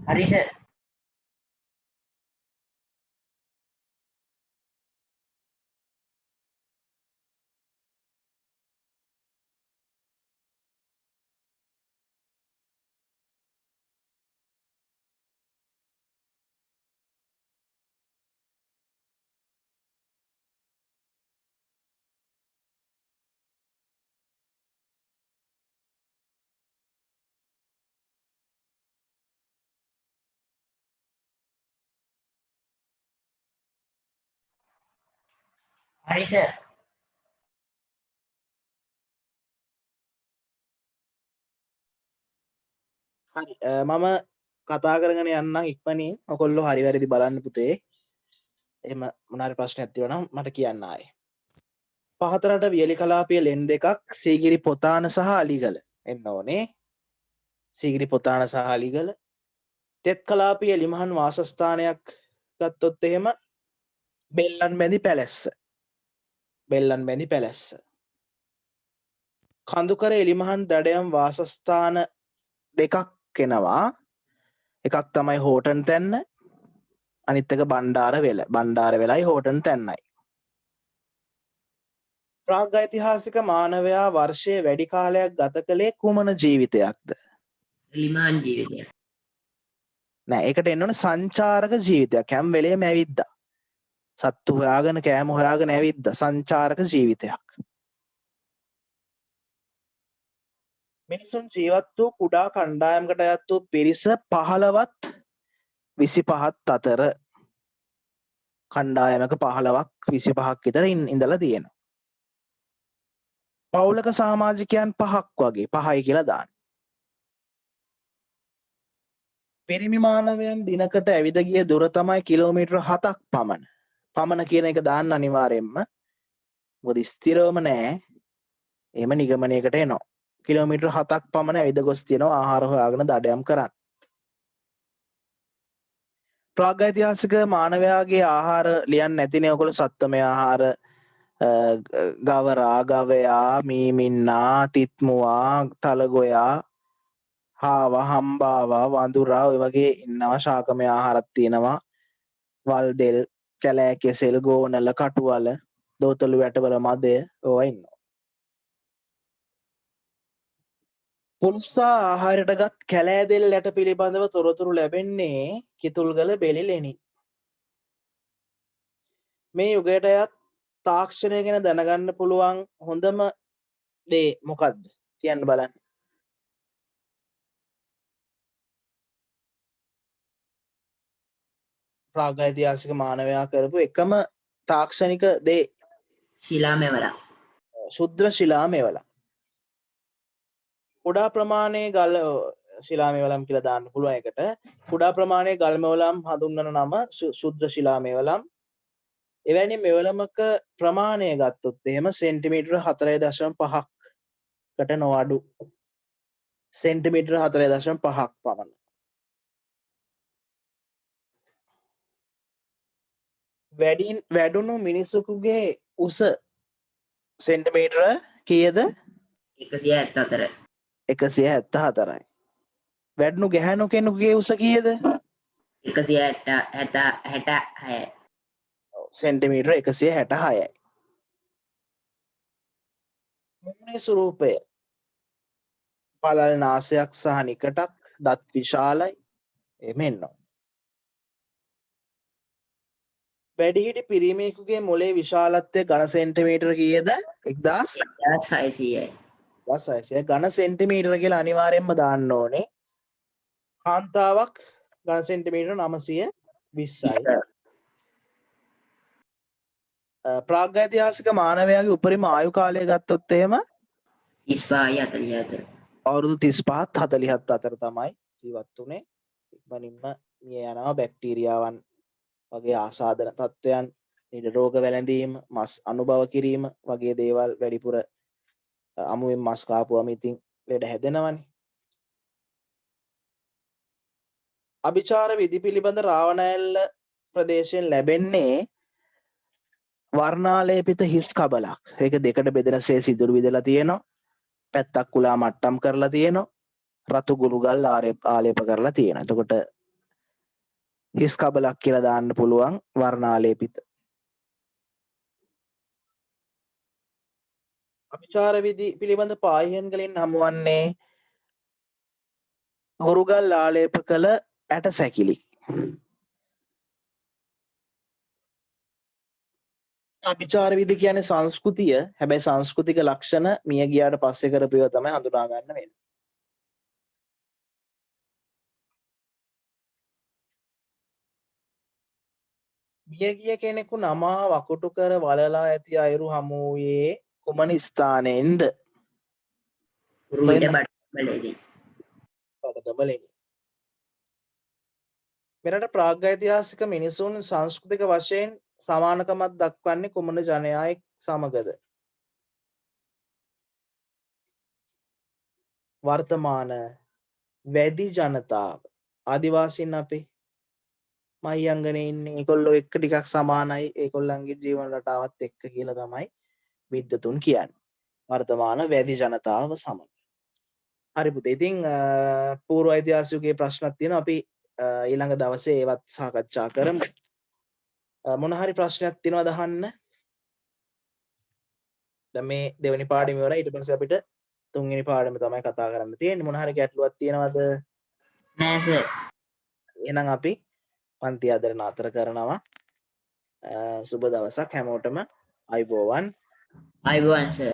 හරි සර්. හරි සර්. හරි මම කතා කරගෙන යන්නම් ඉක්මනින් ඔකොල්ලෝ හරි වැරදි බලන්න පුතේ එහෙම මොන හරි ප්‍රශ්නයක් තියෙනවා නම් මට කියන්න ආයේ පහතරට වියලි කලාපයේ ලෙන් දෙකක් සීගිරි පොතාන සහ අලිගල එන්න ඕනේ සීගිරි පොතාන සහ අලිගල තෙත් කලාපයේ එලිමහන් වාසස්ථානයක් ගත්තොත් එහෙම බෙල්ලන් බැඳි පැලැස්ස කඳුකර එලිමහන් දඩයම් වාසස්ථාන දෙකක් එනවා එකක් තමයි හෝටන් තැන්න අනිත් එක බණ්ඩාර වෙලයි හෝටන් තැන්නයි ප්‍රාග්ඓතිහාසික මානවයා වර්ෂයේ වැඩි කාලයක් ගත කළේ කුමන ජීවිතයක්ද ලිමාන් ජීවිතය. නෑ ඒකට එන්න ඕනේ සංචාරක ජීවිතයක් හැම වෙලේම ඇවිද්දා සත්තු හොයාගෙන කෑම හොයාගෙන ඇවිද්දා සංචාරක ජීවිතයක් මිනිසුන් ජීවත් වූ කුඩා කණ්ඩායමකට අයත් වූ පිරිස 15ත් 25ත් අතර කණ්ඩායමක 15ක් 25ක් විතර ඉඳලා තියෙනවා. පවුලක සමාජිකයන් 5ක් වගේ 5යි කියලා දාන්න. පිරිමි මානවයන් දිනකට ඇවිද ගිය දුර තමයි කිලෝමීටර 7ක් පමණ. පමණ කියන එක දාන්න අනිවාර්යෙන්ම. මොකද ස්ථිරවම නෑ. එහෙම නිගමනයකට එනවා. කිලෝමීටර 7ක් පමණ ඇවිද ගොස් තියෙනවා ආහාර හොයාගෙන දඩයම් කරන්න. ප්‍රාග්ඓතිහාසික මානවයාගේ ආහාර ලියන්න නැතිනේ ඔයගොල්ලෝ සත්තමය ආහාර ගවරා ගවයා මීමින්නා තිත්මුවා තලගොයා හාවා හම්බාවා වඳුරා ඔය වගේ ඉන්නවා ශාකමය ආහාරත් තියෙනවා වල් දෙල් කැලෑ කෙසෙල් ගෝනල කටුවල දෝතලු වැටවල මදය ඕවා ඉන්නවා පුල්සා ආහාරයටගත් කැලෑදෙල් යට පිළිබඳව තොරතුරු ලැබෙන්නේ කිතුල්ගල බෙලිලෙනි. මේ යුගයට අයත් තාක්ෂණය ගැන දැනගන්න පුළුවන් හොඳම දේ මොකක්ද කියන්න බලන්න. ප්‍රාග්ඓතිහාසික මානවයා කරපු එකම තාක්ෂණික දේ ශිලා මෙවලා. ශුද්‍ර ශිලා මෙවලා. කුඩා ප්‍රමාණයේ ගල් ශිලා මෙවලම් කියලා දාන්න පුළුවන් එකට. කුඩා ප්‍රමාණයේ ගල් මෙවලම් හඳුන්වන නම ශුද්‍ර ශිලා මෙවලම්. එවැනි මෙවලමක ප්‍රමාණය ගත්තොත් එහෙම සෙන්ටිමීටර 4.5කට නොඅඩු. සෙන්ටිමීටර 4.5ක් පමණ. වැඩුණු මිනිසෙකුගේ උස සෙන්ටිමීටර කීයද? 174. 174යි. වැඩුණු ගැහැණු කෙනෙකුගේ උස කීයද? 166. සෙන්ටිමීටර 166යි. මුහුණේ ස්වරූපය පළල් නාසයක් සහ නිකටක් දත් විශාලයි එමෙන්න. වැඩිහිටි පිරිමියෙකුගේ මොලේ විශාලත්වය ඝන සෙන්ටිමීටර කීයද? 1600යි. 1600 ඝන සෙන්ටිමීටර කියලා අනිවාර්යෙන්ම දාන්න ඕනේ. කාන්තාවක් ඝන සෙන්ටිමීටර 920යි. ප්‍රාග්ඓතිහාසික මානවයාගේ උපරිම ආයු කාලය ගත්තොත් එහෙම 35යි 44. අවුරුදු 35ත් 40ත් අතර තමයි ජීවත් වුනේ. ඉක්මනින්ම මිය යනවා බැක්ටීරියාවන් වගේ ආසාදන තත්ත්වයන්, ඊට රෝග වැළඳීම, මස් අනුභව කිරීම වගේ දේවල් වැඩිපුර අමුවෙන් මස් කාපුවම ඉතින් ලෙඩ හැදෙනවනේ. අභිචාර විධි පිළිබඳ රාවණෑල්ල ප්‍රදේශයෙන් ලැබෙන්නේ වර්ණාලේපිත හිස් කබලක්. ඒක දෙකට බෙදෙනසේ සිදුරු විදලා තියෙනවා. පැත්තක් කුලා මට්ටම් කරලා තියෙනවා. රතු ගුරුගල් ආලේප කරලා තියෙනවා. එතකොට හිස් කබලක් කියලා දාන්න පුළුවන් වර්ණාලේපිත. අභිචාර විධි පිළිබඳ පාහියන්වලින් හමුවන්නේ ගොරුගල් ආලේප කළ ඇට සැකිලි. අභිචාර විධි කියන්නේ සංස්කෘතිය. හැබැයි සංස්කෘතික ලක්ෂණ මිය ගියාට පස්සේ කරපු ඒවා තමයි හඳුනා ගන්න වෙන්නේ. මිය ගිය කෙනෙකු නමා වකුටු කර වලලා ඇති අයුරු හමු වූයේ කුමන ස්ථානයෙන්ද? රුවිට බඩවැලේදී. බඩදඹලෙනි. මෙරට ප්‍රාග්ඓතිහාසික මිනිසුන් සංස්කෘතික වශයෙන් සමානකමක් දක්වන්නේ කුමන ජනයායි සමගද? වර්තමාන වැදි ජනතාව ආදිවාසීන් අපේ මහියංගනේ ඉන්නේ. ඒගොල්ලෝ එක්ක ටිකක් සමානයි. ඒගොල්ලන්ගේ ජීවන රටාවත් එක්ක කියලා තමයි විද්වතුන් කියන්නේ. වර්තමාන වැදි ජනතාව සමග. හරි පුතේ. ඉතින් පූර්ව ඓතිහාසිකයේ ප්‍රශ්නක් තියෙනවා. අපි ඊළඟ දවසේ ඒවත් සාකච්ඡා කරමු. මොන හරි ප්‍රශ්නයක් තියෙනවද අහන්න? දැන් මේ දෙවෙනි පාඩම ඉවරයි. ඊට පස්සේ අපිට තුන්වෙනි පාඩම තමයි කතා කරන්න තියෙන්නේ. මොන හරි ගැටලුවක් තියෙනවද? නෑ සර්. එහෙනම් අපි පන්ති අදට නතර කරනවා. සුබ දවසක් හැමෝටම. අයබෝවන්. අයිබෝවන් සර්.